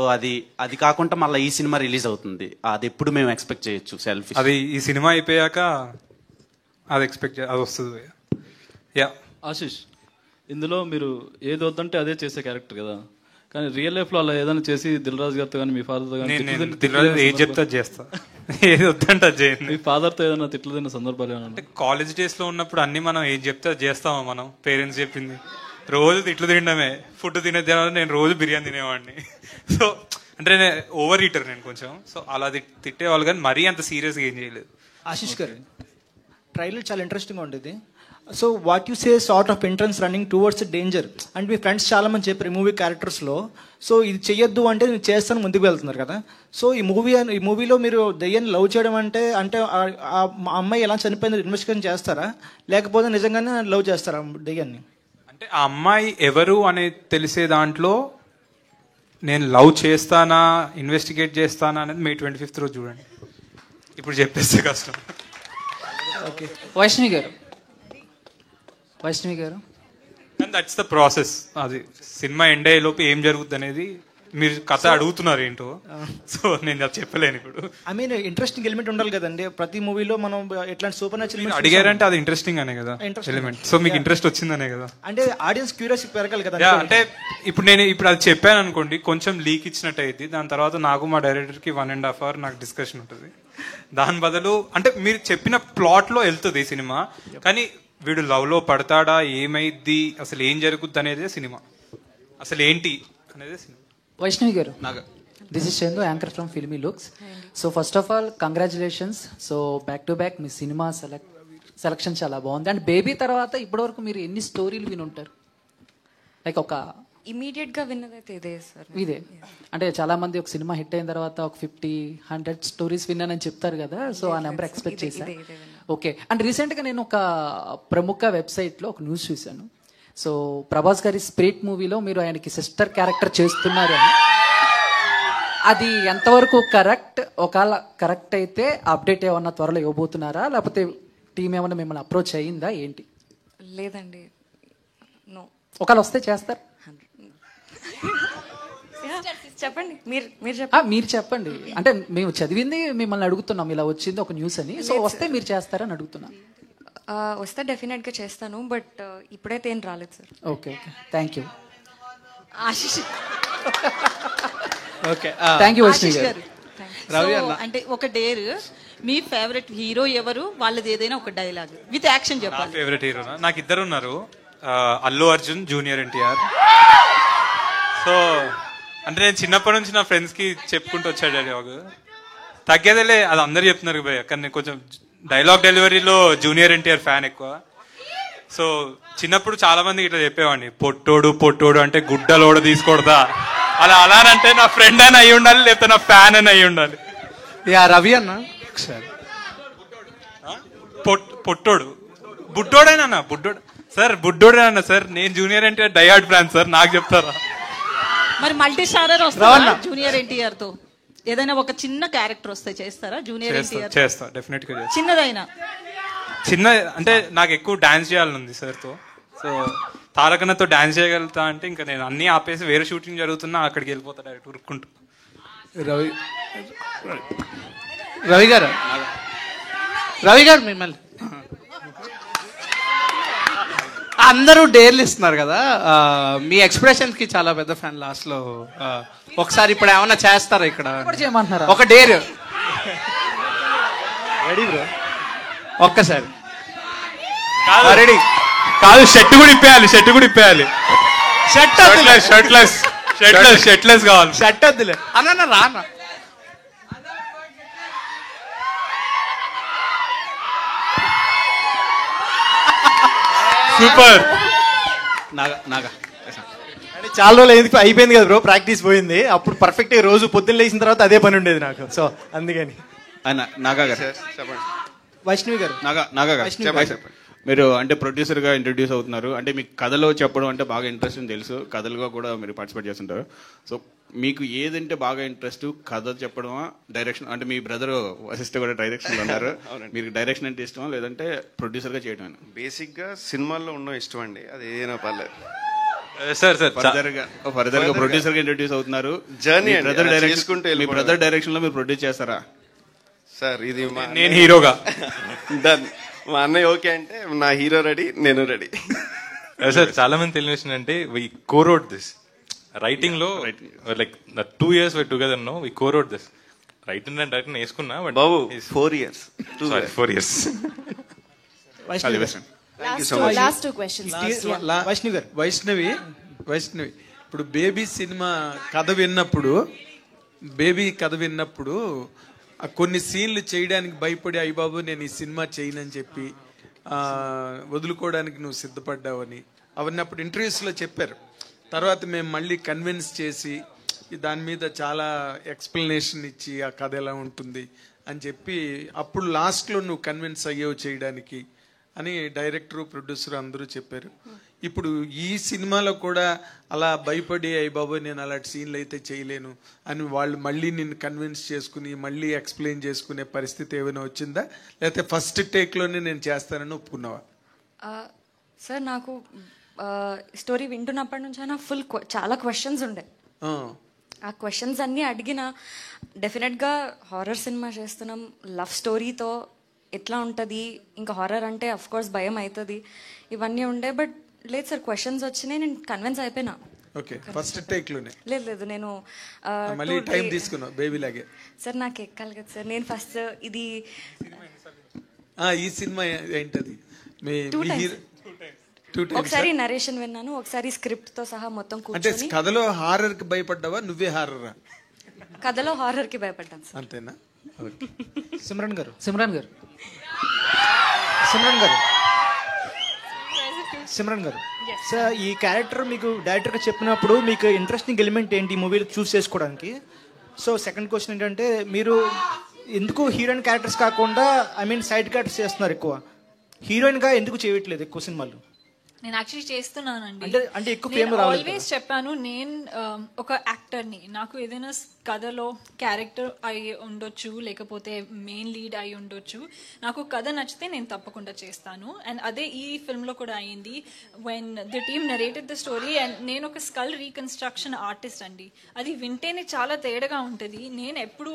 అది కాకుండా మళ్ళీ ఈ సినిమా రిలీజ్ అవుతుంది, అది ఎప్పుడు మేము ఎక్స్పెక్ట్ చేయొచ్చు? సెల్ఫిష్ అది ఈ సినిమా అయిపోయాక అది అది వస్తుంది. యా ఆశీష్, ఇందులో మీరు ఏది వద్దంటే అదే చేసే క్యారెక్టర్ కదా, కానీ రియల్ లైఫ్ లో అలా ఏదైనా చేసి దిల్ రాజు గారితో కానీ మీ ఫాదర్తో కానీ ఏది చెప్తా చేస్తా, ఏది వద్దంటే అది చేయండి. మీ ఫాదర్తో ఏదైనా తిట్లదైన సందర్భాలు ఏమన్నా? అంటే కాలేజ్ డేస్ లో ఉన్నప్పుడు అన్ని మనం ఏం చెప్తే అది చేస్తామా? మనం పేరెంట్స్ చెప్పింది రోజు తిట్లు తినడమే, ఫుడ్ తినేది. నేను రోజు బిర్యానీ తినేవాడిని. సో అంటే ఓవర్ ఈటర్ నేను కొంచెం, సో అలా తిట్టేవాళ్ళు కానీ మరీ అంత సీరియస్గా ఏం చేయలేదు. ఆశిష్ గారు, ట్రైలర్ చాలా ఇంట్రెస్టింగ్గా ఉంటుంది. So what you say sort of entrance running towards danger and me friends చాలా మంది చెప్పారు ఈ మూవీ క్యారెక్టర్స్లో. సో ఇది చెయ్యొద్దు అంటే నేను చేస్తాను ముందుకు వెళ్తున్నారు కదా. సో ఈ మూవీలో మీరు దెయ్యాన్ని లవ్ చేయడం అంటే ఆ అమ్మాయి ఎలా చనిపోయిందో ఇన్వెస్టిగేషన్ చేస్తారా, లేకపోతే నిజంగానే లవ్ చేస్తారా దెయ్యాన్ని? అంటే ఆ అమ్మాయి ఎవరు అనేది తెలిసే దాంట్లో నేను లవ్ చేస్తానా ఇన్వెస్టిగేట్ చేస్తానా అనేది May 25th రోజు చూడండి. ఇప్పుడు చెప్పేస్తే కష్టం. ఓకే, వైష్ణవి గారు అండ్ దట్స్ ద ప్రాసెస్. అది సినిమా ఎండ్ అయ్యే లోపు ఏం జరుగుతుంది అనేది మీరు కథ అడుగుతున్నారు ఏంటో, సో నేను చెప్పలేను ఇప్పుడు. ఐ మీన్ ఇంట్రెస్టింగ్ ఎలిమెంట్ ఉండాలి కదండి ప్రతి మూవీలో. మనం ఎట్లాంటి సూపర్ న్యాచురల్ అడిగారంటే అది ఇంట్రెస్టింగ్ అనే కదా ఎలిమెంట్, సో మీకు ఇంట్రెస్ట్ వచ్చిందనే కదా. అంటే ఆడియన్స్ క్యూరియాసిటీ పెరగాలి కదా. అంటే ఇప్పుడు అది చెప్పాను అనుకోండి, కొంచెం లీక్ ఇచ్చినట్టు అయింది. దాని తర్వాత నాకు మా డైరెక్టర్కి 1.5 hour నాకు డిస్కషన్ ఉంటుంది. దాని బదులు అంటే మీరు చెప్పిన ప్లాట్ లో వెళ్తుంది ఈ సినిమా, కానీ వీడు లవ్ లో పడతాడా, ఏమైద్ది, అసలు ఏం జరుగుద్ది అనేది సినిమా, అసలు ఏంటి అనేది సినిమా. వైష్ణవి గారు, this is Chandu, anchor from filmy looks. So first of all congratulations. So back to back me cinema selection చాలా బాగుంది. అండ్ బేబీ తర్వాత ఇప్పటివరకు మీరు ఎన్ని స్టోరీలు విని ఉంటారు? లైక్ ఒక ఇమీడియట్ గా విన్నదైతే ఇదే సార్. ఇదే అంటే చాలా మంది ఒక సినిమా హిట్ అయిన తర్వాత ఒక 50-100 స్టోరీస్ విన్నానని చెప్తారు కదా, సో ఆ నెంబర్ ఎక్స్పెక్ట్ చేశాను. ఓకే. అండ్ రీసెంట్ గా నేను ఒక ప్రముఖ వెబ్సైట్ లో ఒక న్యూస్ చూశాను. సో ప్రభాస్ గారి స్పిరిట్ మూవీలో మీరు ఆయనకి సిస్టర్ క్యారెక్టర్ చేస్తున్నారు అని. అది ఎంతవరకు కరెక్ట్? ఒకవేళ కరెక్ట్ అయితే అప్డేట్ ఏమన్నా త్వరలో ఇవ్వబోతున్నారా, లేకపోతే టీం ఏమన్నా మిమ్మల్ని అప్రోచ్ అయ్యిందా ఏంటి? లేదండి, నో. ఒకవేళ వస్తే చేస్తారు? చెప్పండి, మీరు మీరు చెప్పండి. అంటే మేము చదివింది మిమ్మల్ని అడుగుతున్నాం, ఇలా వచ్చింది ఒక న్యూస్ అని. సో వస్తే మీరు చేస్తారని అడుగుతున్నా. వస్తే డెఫినెట్ గా చేస్తాను, బట్ ఇప్పుడైతే ఏం రాలేదు sir. Okay, thank you. Ashish okay, thank you Vaishnavi గారు. అంటే ఒక డేర్, మీ ఫేవరెట్ హీరో ఎవరు, వాళ్ళది ఏదైనా ఒక డైలాగ్ విత్ యాక్షన్ చెప్పాలి. ఫేవరెట్ హీరో నాకు ఇద్దరు ఉన్నారు, అల్లు అర్జున్, జూనియర్ ఎన్టీఆర్. సో అంటే నేను చిన్నప్పటి నుంచి నా ఫ్రెండ్స్ కి చెప్పుకుంటూ వచ్చాడు డైలాగ్. తగ్గేదేలే, అది అందరు చెప్తున్నారు భయ్య, కానీ నేను కొంచెం డైలాగ్ డెలివరీలో జూనియర్ ఎన్టీఆర్ ఫ్యాన్ ఎక్కువ. సో చిన్నప్పుడు చాలా మందికి ఇట్లా చెప్పేవాడిని, పొట్టోడు అంటే గుడ్డలోడ తీసుకోడదా, అలానంటే నా ఫ్రెండ్ అని అయి ఉండాలి, లేకపోతే నా ఫ్యాన్ అని అయి ఉండాలి. రవి అన్న పొట్టోడు బుడ్డోడేనన్నా, బుడ్డోడేనన్నా సార్. నేను junior NTR diehard fan sir, నాకు చెప్తారా? మరి మల్టీ స్టారర్ వస్తారా జూనియర్ ఎన్టీఆర్ తో? ఏదైనా ఒక చిన్న క్యారెక్టర్ వస్తే చేస్తారా జూనియర్ ఎన్టీఆర్? చేస్తా, డెఫినెట్ గా. చిన్నదైనా చిన్న అంటే నాకు ఎక్కువ డాన్స్ చేయాలని ఉంది సార్ తో. సో తారకన్నతో డాన్స్ చేయగలుగుతా అంటే ఇంకా నేను అన్ని ఆపేసి వేరే షూటింగ్ జరుగుతున్నా అక్కడికి వెళ్ళిపోతా డైరెక్ట్ ఉరుక్కుంటూ. రవి గారు మిమ్మల్ని అందరూ డేర్లు ఇస్తున్నారు కదా, మీ ఎక్స్ప్రెషన్స్ కి చాలా పెద్ద ఫ్యాన్. లాస్ట్ లో ఒకసారి ఇప్పుడు ఏమన్నా చేస్తారా ఇక్కడ? ఒక డేర్ రెడీ బ్రో, ఒక్కసారి రెడీ కాదు, షర్ట్ కూడా ఇప్పేయాలి, షర్ట్లెస్ కావాలి. షర్ట్ వద్దులే అన్న, రానా సూపర్. చాలా రోజులు అయిపోయింది కదా బ్రో, ప్రాక్టీస్ పోయింది. అప్పుడు పర్ఫెక్ట్ రోజు పొద్దున్న లేచిన తర్వాత అదే పని ఉండేది నాకు, సో అందుకని. వైష్ణవి గారు, మీరు అంటే ప్రొడ్యూసర్ గా ఇంట్రడ్యూస్ అవుతున్నారు, అంటే మీకు కథలో చెప్పడం అంటే బాగా ఇంట్రెస్ట్ అని తెలుసు, కథలుగా కూడా మీరు పార్టిసిపేట్ చేస్తుంటారు. సో మీకు ఏదంటే బాగా ఇంట్రెస్ట్, కథ చెప్పడమా, డైరెక్షన్? అంటే మీ బ్రదర్ వశిష్ఠ కూడా డైరెక్షన్ ఉన్నారు, మీకు డైరెక్షన్ అంటే ఇష్టమా లేదంటే ప్రొడ్యూసర్ గా చేయడం? బేసిక్ గా సినిమాల్లో ఉండడం ఇష్టం అండి, అది ఏదైనా పర్లేదు సార్. ఫర్దర్ గా ప్రొడ్యూసర్ గా ఇంట్రడ్యూస్ అవుతున్నారు, జర్నీ మీ బ్రదర్ డైరెక్షన్ లో మీరు ప్రొడ్యూస్ చేస్తారా సార్? ఇది నేను హీరోగా డన్, మా అన్నయ్య ఓకే అంటే నా హీరో రెడీ, నేను రెడీ. సార్ చాలా మంది తెలియని విషయం అంటే వి కోరోడ్ దిస్ రైటింగ్ లో, like 2 years we're together now, we co-wrote this. Writing and direction వేసుకున్నా, బట్ బాబు 4 years. Sorry, 4 years. Last two questions. Vaishnavi ఇప్పుడు బేబీ సినిమా కథ విన్నప్పుడు బేబీ కథ విన్నప్పుడు కొన్ని సీన్లు చేయడానికి భయపడి అయ్య బాబు నేను ఈ సినిమా చేయనని చెప్పి వదులుకోవడానికి నువ్వు సిద్ధపడ్డావని అవన్నీ అప్పుడు ఇంటర్వ్యూస్లో చెప్పారు. తర్వాత మేము మళ్ళీ కన్విన్స్ చేసి దాని మీద చాలా ఎక్స్ప్లెనేషన్ ఇచ్చి ఆ కథ ఎలా ఉంటుంది అని చెప్పి అప్పుడు లాస్ట్లో నువ్వు కన్విన్స్ అయ్యేవు చేయడానికి అని డైరెక్టర్ ప్రొడ్యూసర్ అందరూ చెప్పారు. ఇప్పుడు ఈ సినిమాలో కూడా అలా భయపడి అయ్యి బాబోయ్ నేను అలాంటి సీన్లు అయితే చేయలేను అని వాళ్ళు మళ్ళీ నిన్ను కన్విన్స్ చేసుకుని మళ్ళీ ఎక్స్ప్లెయిన్ చేసుకునే పరిస్థితి ఏమైనా వచ్చిందా, లేకపోతే ఫస్ట్ టేక్లోనే నేను చేస్తానని ఒప్పుకున్నావా? సార్ నాకు స్టోరీ వింటున్నప్పటి నుంచి అయినా చాలా క్వశ్చన్స్ ఉండే. ఆ క్వశ్చన్స్ అన్నీ అడిగిన డెఫినెట్గా హారర్ సినిమా చేస్తున్నాం, లవ్ స్టోరీతో ఎట్లా ఉంటుంది, ఇంకా హారర్ అంటే అఫ్ కోర్స్ భయం అవుతుంది, ఇవన్నీ ఉండే. బట్ లేదు సార్, క్వశ్చన్స్ వచ్చినాయి, నేను కన్విన్స్ అయిపోయినా. ఓకే, ఫస్ట్ టేక్ లోనే? లేదు నేను మళ్ళీ టైం తీసుకున్నా బేబీ లాగే. సార్ నాకు ఎక్కాలి కదా సార్, నేను ఫస్ట్ ఇది ఈ సినిమా ఏంటది? ఒకసారి నరేషన్ విన్నాను, ఒకసారి స్క్రిప్ట్ తో సహా మొత్తం అంటే కూర్చొని. కథలో హారర్ కి భయపడ్డావా, నువ్వే హారరా? కథలో హారర్ కి భయపడ్డాను సార్. అంతేనా? సిమ్రన్ గారు సార్, ఈ క్యారెక్టర్ మీకు డైరెక్టర్గా చెప్పినప్పుడు మీకు ఇంట్రెస్టింగ్ ఎలిమెంట్ ఏంటి ఈ మూవీలో చూస్ చేసుకోవడానికి? సో సెకండ్ క్వశ్చన్ ఏంటంటే, మీరు ఎందుకు హీరోయిన్ క్యారెక్టర్స్ కాకుండా సైడ్ క్యారెక్టర్స్ చేస్తున్నారు ఎక్కువ, హీరోయిన్గా ఎందుకు చేయట్లేదు ఎక్కువ సినిమాలు? నేను యాక్చువల్లీ చేస్తున్నానండి. అంటే ఎక్కువ ఫేమ్ రావాలి. ఆల్వేస్ చెప్పాను, నేను ఒక యాక్టర్ని, నాకు ఏదైనా కథలో క్యారెక్టర్ అయి ఉండొచ్చు, లేకపోతే మెయిన్ లీడ్ అయి ఉండొచ్చు, నాకు కథ నచ్చితే నేను తప్పకుండా చేస్తాను. అండ్ అదే ఈ ఫిల్మ్లో కూడా అయ్యింది. When the team narrated the story, and నేను ఒక స్కల్ రీకన్స్ట్రక్షన్ ఆర్టిస్ట్ అండి, అది వింటేనే చాలా తేడాగా ఉంటుంది. నేను ఎప్పుడు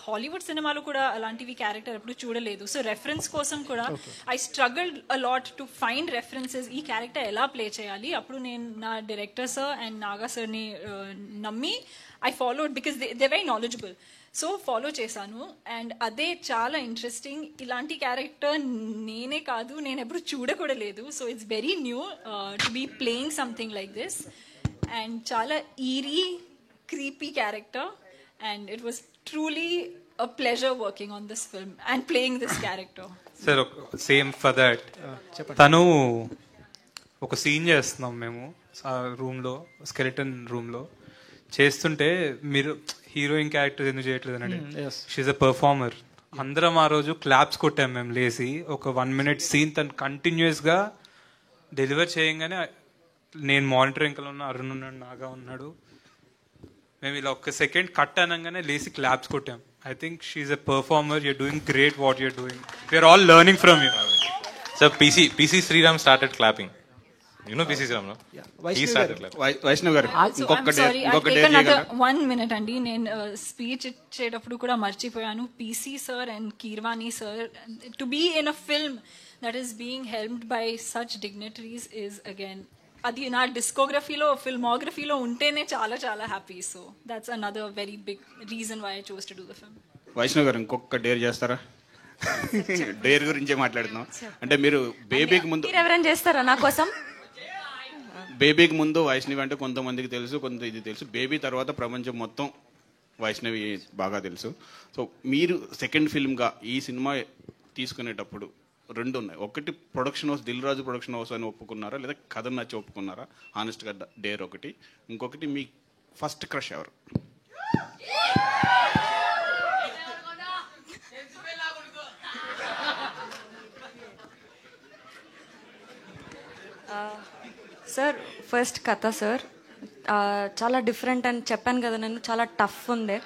హాలీవుడ్ సినిమాలో కూడా అలాంటివి క్యారెక్టర్ ఎప్పుడు చూడలేదు. సో రెఫరెన్స్ కోసం కూడా I struggled a lot to find references, ఈ క్యారెక్టర్ ఎలా ప్లే చేయాలి. అప్పుడు నేను నా డైరెక్టర్ సార్ అండ్ నాగా సార్ని నమ్మి I followed, because they very knowledgeable. So follow చేశాను. అండ్ అదే చాలా ఇంట్రెస్టింగ్. ఇలాంటి క్యారెక్టర్ నేనే కాదు, నేను ఎప్పుడు చూడకూడా లేదు. So it's very new to be playing something like this. And చాలా eerie creepy character. And it was truly a pleasure working on this film and playing this character. Sir, same for that. తను ఒక scene చేస్తున్నాం మేము రూమ్లో, skeleton రూమ్లో చేస్తుంటే, మీరు heroine character ఎందుకు చేయట్లేదు అంటే, షీఈ్ అ పర్ఫార్మర్. అందరం ఆ రోజు క్లాప్స్ కొట్టాం మేము లేసి. ఒక 1 minute సీన్ తను కంటిన్యూస్గా డెలివర్ చేయంగానే, నేను మానిటరింగ్ ఉన్న అరుణ్ ఉన్నాడు, నాగా ఉన్నాడు, మేము ఇలా ఒక్క సెకండ్ కట్ అనగానే లేసి క్లాప్స్ కొట్టాం. I think she's a performer. You're doing great what you're doing. We're all learning from you. So PC Sriram started clapping. You know PC Sriram, no? Yeah. He started clapping. Vaishnav garu. So I'm sorry, I'll take another 1 minute andi. నేను speech ఇచ్చేటప్పుడు కూడా మర్చిపోయాను. PC sir and Kirwani sir, to be in a film that is being helmed by such dignitaries is again, అది నా డిస్కోగ్రఫీలో, ఫిల్మోగ్రఫీలో ఉంటేనే చాలా చాలా happy. So that's another very big reason why I chose to do the film. Vaishnav గారు ఇంకొక dare చేస్తారా? Dare గురించే మాట్లాడుతున్నాం. అంటే మీరు బేబీకి ముందు ఎవరైనా చేస్తారా నా కోసం? బేబీకి ముందు వైష్ణవి అంటే కొంతమందికి తెలుసు, కొంత ఇది తెలుసు. బేబీ తర్వాత ప్రపంచం మొత్తం వైష్ణవి బాగా తెలుసు. సో మీరు సెకండ్ ఫిల్మ్గా ఈ సినిమా తీసుకునేటప్పుడు 2 ఉన్నాయి. ఒకటి production house, Dil Raju production house అని ఒప్పుకున్నారా, లేదా కథ నచ్చి ఒప్పుకున్నారా? హానెస్ట్గా డేర్ ఒకటి. ఇంకొకటి మీ ఫస్ట్ క్రష్ ఎవరు? సార్ ఫస్ట్ కథ సార్ చాలా డిఫరెంట్ అని చెప్పాను కదా, నేను చాలా టఫ్ ఉండే.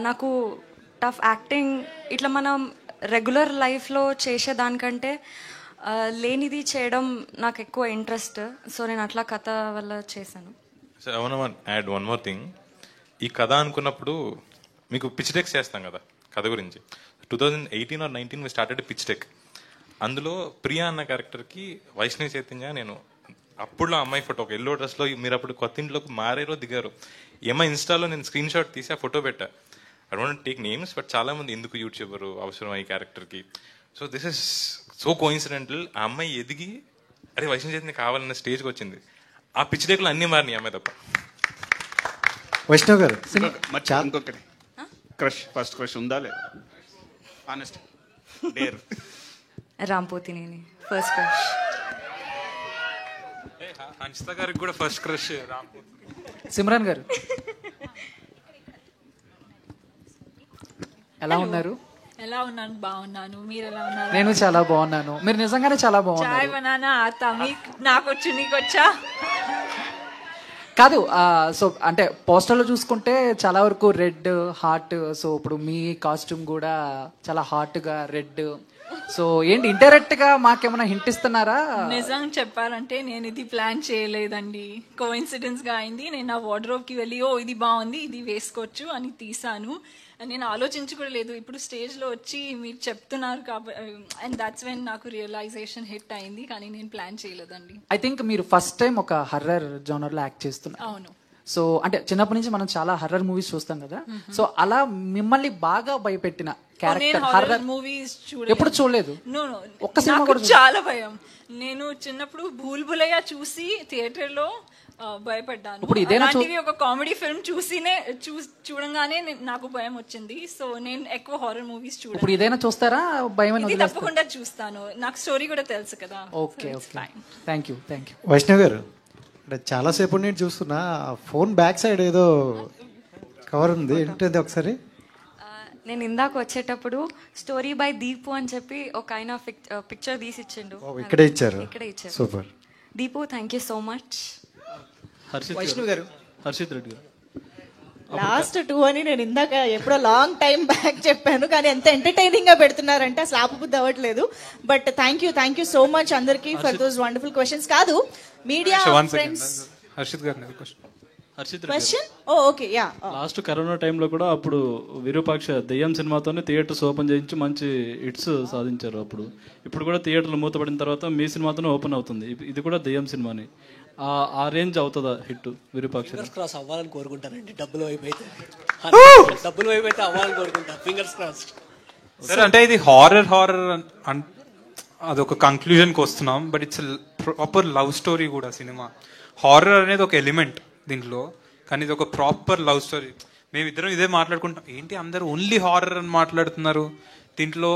నాకు టఫ్ యాక్టింగ్ ఇట్లా మనం రెగ్యులర్ లైఫ్లో చేసేదానికంటే లేనిది చేయడం నాకు ఎక్కువ ఇంట్రెస్ట్. సో నేను అట్లా కథ వల్ల చేశాను. So I want add one more thing. ఈ కథ అనుకున్నప్పుడు మీకు పిచ్ డెక్స్ చేస్తాం కదా కథ గురించి. 2018 or 19 we started pitch deck. అందులో ప్రియా అన్న క్యారెక్టర్కి వైష్ణవి చైతన్య, నేను అప్పుడులో అమ్మాయి ఫోటో ఒక ఎల్లో డ్రెస్లో, మీరు అప్పుడు కొత్త ఇంట్లోకి మారేరో దిగారు. ఏమో ఇన్స్టాలో నేను స్క్రీన్ షాట్ తీసి ఆ ఫోటో పెట్టా. I don't take names, but చాలా మంది ఎందుకు యూట్యూబర్ అవసరం ఈ క్యారెక్టర్కి. So this is so coincidental. ఆ అమ్మాయి ఎదిగి అరే వైష్ణవి చైతన్య కావాలన్న స్టేజ్కి వచ్చింది. ఆ పిచ్ డెక్లో అన్నీ మారినాయి అమ్మాయి తప్ప. వైష్ణవ్ గారు ఇంకొకటి క్రష్, ఫస్ట్ క్రష్ ఉందా లేదా? Honest dare. Ram Pothineni first crush. Hanshitha గారికి కూడా ఫస్ట్ క్రష్ సిమ్రాన్ గారు ఎలా ఉన్నారు? ఎలా ఉన్నాను? బాగున్నాను. మీరు ఎలా ఉన్నారు? నేను చాలా బాగున్నాను. మీరు నిజంగానే చాలా చాయ్ బాగున్నారు. బనానా ఆతా మీకు నాకొచ్చు నీకొచ్చా? కాదు సో అంటే పోస్టర్లో చూసుకుంటే చాలా వరకు రెడ్ హార్ట్. సో ఇప్పుడు మీ కాస్ట్యూమ్ కూడా చాలా హాట్ గా రెడ్. సో ఏంటి ఇండైరెక్ట్ గా మాకేమైనా హింట్ ఇస్తున్నారా? నిజం చెప్పాలంటే నేను ఇది ప్లాన్ చేయలేదండి. కోఇన్సిడెన్స్ గా అయింది. నేను నా వార్డ్రోబ్ కి వెళ్ళి ఓ ఇది బాగుంది ఇది వేసుకోవచ్చు అని తీసాను. నేను ఆలోచించి కూడా లేదు. ఇప్పుడు స్టేజ్ లో వచ్చి మీరు చెప్తున్నారు కాబట్టి అండ్ దట్స్ వెన్ నాకు రియలైజేషన్ హిట్ అయింది. కానీ నేను ప్లాన్ చేయలేదండి. ఐ థింక్ మీరు ఫస్ట్ టైం ఒక హర్రర్ జోనర్ లో యాక్ట్ చేస్తున్నారు. అవును. సో అంటే చిన్నప్పటి నుంచి మనం చాలా హర్రర్ మూవీస్ చూస్తాం కదా. సో అలా మిమ్మల్ని బాగా భయపెట్టిన క్యారెక్టర్ హర్రర్ మూవీస్ ఎప్పుడు చూడలేదు? ఒక్క సినిమా నాకు కూడా చాలా భయం. నేను చిన్నప్పుడు భూల్ భులయ్యా చూసి థియేటర్ లో భయపడ్డాను. ఇప్పుడు ఇదేనా ఒక కామెడీ ఫిల్మ్ చూడంగానే నాకు భయం వచ్చింది. సో నేను ఎక్కువ హారర్ మూవీస్ చూడను. ఇప్పుడు ఇదేనా చూస్తారా? భయం ఇది తప్పకుండా చూస్తాను. నాకు స్టోరీ కూడా తెలుసు కదా. Okay okay thank you. Vaishnav గారు అంటే చాలాసేపు నేను చూస్తున్నా ఫోన్ బ్యాక్ సైడ్ ఏదో కవర్ ఉంది, ఏంటది ఒకసారి? నేను ఇందాక వచ్చేటప్పుడు స్టోరీ బై దీపు అని చెప్పి ఒక ఆయన పిక్చర్ తీసి ఇచ్చిండు. ఇక్కడే ఇచ్చారు. Super Deepu, thank you so much. Vaishnav గారు, హర్షిత్ రెడ్డి గారు లాస్ట్ 2 అని నేను ఇందాక ఎప్పుడో లాంగ్ టైం బ్యాక్ చెప్పాను, కానీ ఎంత ఎంటర్టైనింగ్ గా పెడుతున్నారంటే అసలు ఆపబుద్ధి అవ్వట్లేదు. But thank you so much అందరికి ఫర్ దోస్ వండర్ఫుల్ క్వశ్చన్స్. కాదు మీడియా ఫ్రెండ్స్ హర్షిత్ గారు question okay yeah last corona టైంలో కూడా అప్పుడు విరూపాక్ష దెయ్యం సినిమాతోనే థియేటర్స్ ఓపెన్ చేయించి మంచి హిట్స్ సాధించారు. అప్పుడు ఇప్పుడు కూడా థియేటర్లు మూతపడిన తర్వాత మీ సినిమాతోనే ఓపెన్ అవుతుంది. ఇది కూడా దెయ్యం సినిమాని. ఆ రేంజ్ అవుతుందా హిట్ విరూపాక్ష? క్రాస్ అవ్వాలని కోరుకుంటానండి. డబ్బులు వైపు అయితే అవ్వాలని కోరుకుంటాను. Fingers cross. సరే అంటే ఇది హారర్ అదొక కంక్లూజన్కి వస్తున్నాం. But it's proper love story కూడా సినిమా. హారర్ అనేది ఒక ఎలిమెంట్ దీంట్లో, కానీ ఇది ఒక ప్రాపర్ లవ్ స్టోరీ. మేమిద్దరం ఇదే మాట్లాడుకుంటాం, ఏంటి అందరూ ఓన్లీ హారర్ అని మాట్లాడుతున్నారు. దీంట్లో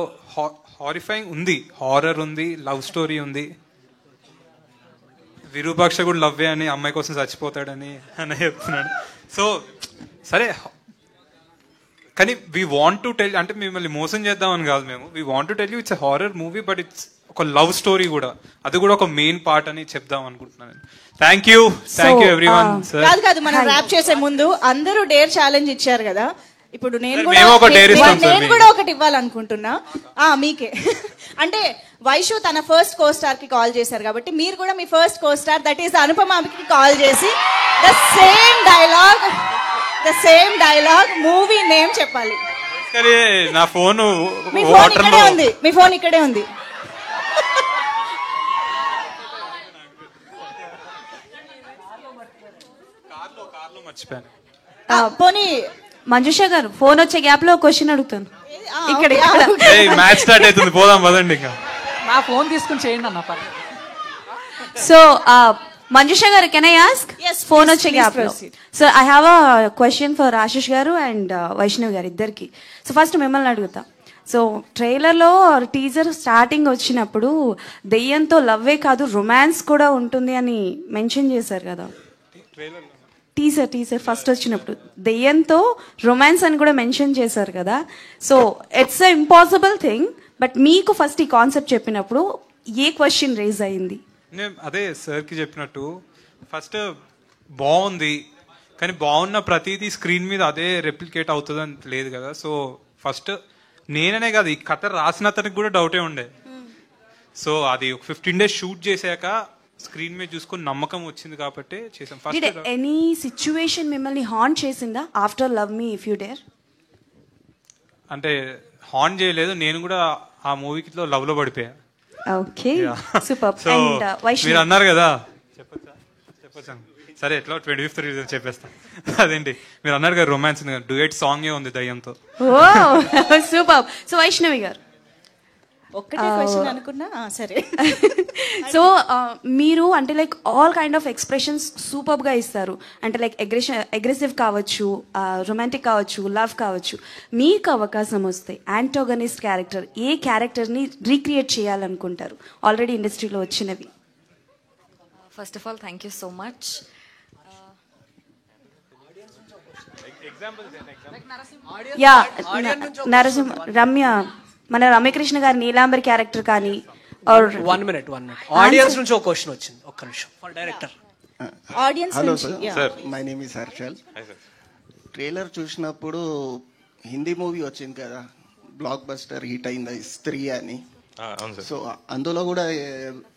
హారిఫైయింగ్ ఉంది, హారర్ ఉంది, లవ్ స్టోరీ ఉంది. విరూపాక్ష కూడా లవ్వే అని అమ్మాయి కోసం చచ్చిపోతాడని అని చెప్తున్నాడు. సో సరే, కానీ వీ వాంట్ టు టెల్, అంటే మిమ్మల్ని మోసం చేద్దామని కాదు మేము. We want to tell you it's a horror movie, but it's ఒక లవ్ స్టోరీ కూడా, అది కూడా ఒక మెయిన్ పార్ట్ అని చెప్దాం అనుకుంటున్నాను. Thank you everyone. కాదు మనం ర్యాప్ చేసే ముందు అందరూ డేర్ ఛాలెంజ్ ఇచ్చారు కదా. ఇప్పుడు నేను కూడా ఒకటి ఇవ్వాలనుకుంటున్నా మీకే. అంటే వైషు తన ఫస్ట్ కో స్టార్ కి కాల్ చేశారు కాబట్టి మీరు కూడా మీ first co star that is అనుపమకి కాల్ చేసి the same dialogue movie name చెప్పాలి. నా ఫోన్ మీ ఫోన్ ఇక్కడే ఉంది. పోనీ మంజుష గారు ఫోన్ వచ్చే గ్యాప్ లో క్వశ్చన్ అడుగుతాను. ఇక్కడ మ్యాచ్ స్టార్ట్ అవుతుంది, పోదాం పదండి. ఇంకా నా ఫోన్ తీసుకుని చేయండి అన్న. సో మంజుష గారు, కెన్ ఐ ఆస్క్? ఫోన్ వచ్చే గ్యాప్ లో. So I have a question for Ashish గారు అండ్ వైష్ణవ్ గారు ఇద్దరికి. సో ఫస్ట్ మిమ్మల్ని అడుగుతా. సో ట్రైలర్లో టీజర్ స్టార్టింగ్ వచ్చినప్పుడు దెయ్యంతో లవ్వే కాదు రొమాన్స్ కూడా ఉంటుంది అని మెన్షన్ చేశారు కదా. టీజర్ ఫస్ట్ వచ్చినప్పుడు దెయ్యంతో రొమాన్స్ అని కూడా మెన్షన్ చేశారు కదా. So it's a impossible thing, but మీకు ఫస్ట్ ఈ కాన్సెప్ట్ చెప్పినప్పుడు ఏ క్వశ్చన్ రేజ్ అయింది? అదే సార్కి చెప్పినట్టు ఫస్ట్ బాగుంది, కానీ బాగున్న ప్రతిదీ స్క్రీన్ మీద అదే రెప్లికేట్ అవుతుందని లేదు కదా. సో ఫస్ట్ నేననే కాదు, ఈ కథ రాసిన అతనికి కూడా డౌటే ఉండే. సో అది 15 days షూట్ చేశాక స్క్రీన్ మీద చూసుకొని నమ్మకం వచ్చింది కాబట్టి చేసాం. ఫస్ట్ ఎనీ సిచ్యువేషన్ మిమ్మల్ని హాంట్ చేసిందా after love me if you dare? అంటే హాంట్ చేయలేదు, నేను కూడా ఆ మూవీలో లవ్ లో పడిపోయా. Okay super. అండ్ మీరు అన్నారు కదా, చెప్పొచ్చా? సరే ఎట్లా 25th రీజన్ చెప్పేస్తాను. అదేంటి మీరు అన్నారు కదా రొమాన్స్, డ్యూయట్ సాంగ్ ఉంది దయ్యంతో. సూపర్. సో వైష్ణవి గారు, ఒక్కటే క్వశ్చన్ అనుకున్నా సరే. సో మీరు అంటే like all kind of expressions super గా ఇస్తారు. అంటే లైక్ అగ్రెసివ్ కావచ్చు, రొమాంటిక్ కావచ్చు, లవ్ కావచ్చు. మీకు అవకాశం వస్తే యాంటోగనిస్ట్ క్యారెక్టర్ ఏ క్యారెక్టర్ ని రీక్రియేట్ చేయాలనుకుంటారు ఆల్రెడీ ఇండస్ట్రీలో వచ్చినవి? First of all thank you so much. Yeah Narasimha Ramya మన రమ్యకృష్ణ గారి నీలాంబరి క్యారెక్టర్ కానీ వన్ మినిట్ ఆడియన్స్ నుంచి ఒక క్వశ్చన్ వచ్చింది, ఒక్క నిమిషం. ఫర్ డైరెక్టర్ ఆడియన్స్ హలో నుంచి sir, my name is Harshal. Trailer చూసినప్పుడు హిందీ మూవీ వచ్చింది కదా, బ్లాక్ బస్టర్ హిట్ అయింది స్త్రీ అని. సో అందులో కూడా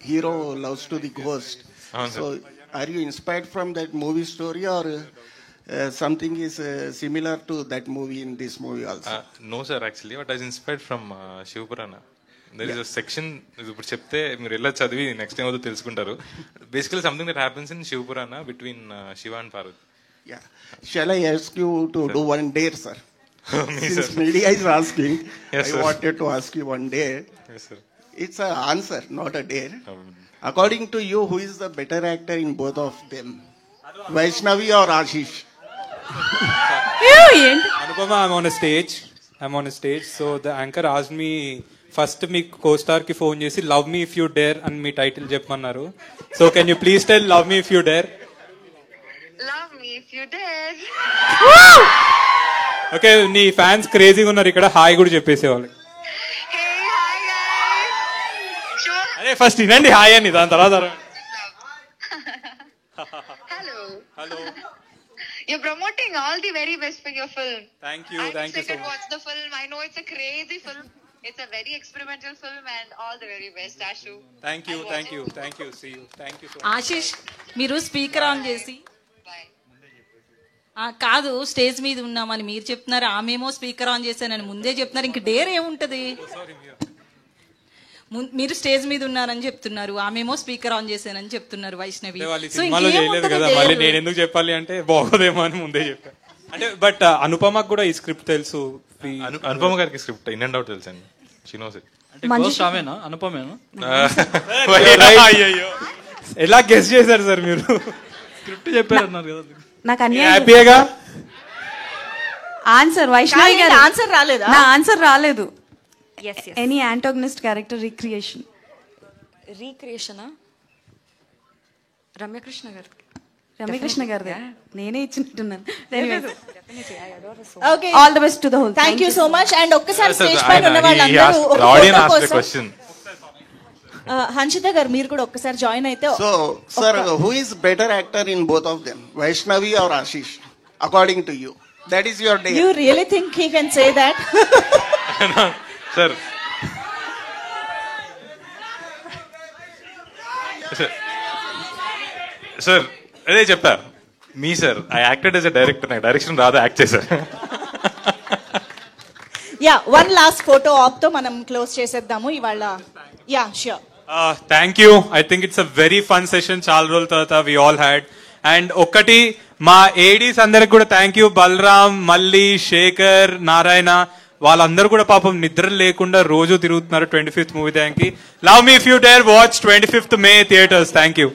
hero loves to the ghost. So are you inspired from that movie story or something is similar to that movie in this movie also? No sir, actually what I was inspired from Shiva Purana. There is a section ఇప్పుడు చెప్తే మీరు వెళ్ళి చదివి next time అవుతుందో తెలుసుకుంటారు. Basically something that happens in Shiva Purana between Shiva and Parvati. Yeah. Shall I ask you to do one dare, sir? Since media is asking, Yes, I sir. wanted to ask you one dare. Yes sir. It's an answer, not a dare. According to you, who is the better actor in both of them? Vaishnavi or Ashish? Anupama, I'm on a stage. So the anchor asked me, first me co-star కి phone చేసి love me if you dare అని మీ title చెప్పమన్నారు. So can you please tell love me if you dare? Love me if you dare. Okay, నీ fans క్రేజీగా ఉన్నారు ఇక్కడ, hi కూడా చెప్పేసేవాళ్ళు. అదే ఫస్ట్ వినండి హాయ్ అని, దాని తర్వాత Hello. You're promoting all the very best for your film. Thank you so much. Watch the film. I know it's a crazy film. It's a very experimental film, and all the very best, Ashu. Thank you. See you. Thank you so much. Ashish మీరు speaker on చేసి కాదు stage మీద ఉన్నామని మీరు చెప్తున్నారు, ఆమెమో speaker on చేశానని ముందే చెప్తున్నారు. ఇంక డేర్ ఏముంటది? మీరు స్టేజ్ మీద ఉన్నారని చెప్తున్నారు, ఆమెమో స్పీకర్ ఆన్ చేశానని చెప్తున్నారు వైష్ణవి. సినిమాలో చేయలేదు కదా, మళ్ళీ నేను ఎందుకు చెప్పాలి అంటే బాగోదేమో అని ముందే చెప్పాను. అంటే బట్ అనుపమకు కూడా ఈ స్క్రిప్ట్ తెలుసు. అనుపమ గారికి స్క్రిప్ట్ ఇన్ అండ్ అవుట్ తెలుసు అండి. She knows it. ఆమెనా అనుపమేనా? ఎలా గెస్ చేశారు సార్ మీరు? స్క్రిప్ట్ చెప్పారన్నారు కదా. నాకు హ్యాపీగా ఆన్సర్ వైష్ణవి గారు ఆన్సర్ రాలేదా? నా ఆన్సర్ రాలేదు. Any antagonist character recreation. రీక్రియేషనా? రమ్యకృష్ణ గారు నేనే ఇచ్చినట్టున్నాను. Okay, all the best to the whole. Thank you so much. And ఒక్కసారి స్టేజ్ పైన ఉన్న వాళ్ళందరూ హన్షిత గారు మీరు కూడా ఒక్కసారి జాయిన్ అయితే. So, sir, who is better actor in both of them, Vaishnavi or Ashish, according to you? That is your dare. You really think he can say that? Sir sir అదే చెప్పా మీ sir, I acted as a director, నాకు direction రాదు, act చేశారు. Ya, one last photo ఆప్ తో మనం close చేసేద్దాము ఇవాళ. Ya sure. Thank you. I think it's a very fun session, చాలా రోజుల తర్వాత వి ఆల్ హ్యాడ్. అండ్ ఒక్కటి మా ఏడీస్ అందరికి కూడా థ్యాంక్ యూ. బలరామ్, మల్లి, శేఖర్, నారాయణ వాళ్ళందరూ కూడా పాపం నిద్ర లేకుండా రోజు తిరుగుతున్నారు 25th movie. Thank you. Love me if you dare watch 25th May theatres. Thank you.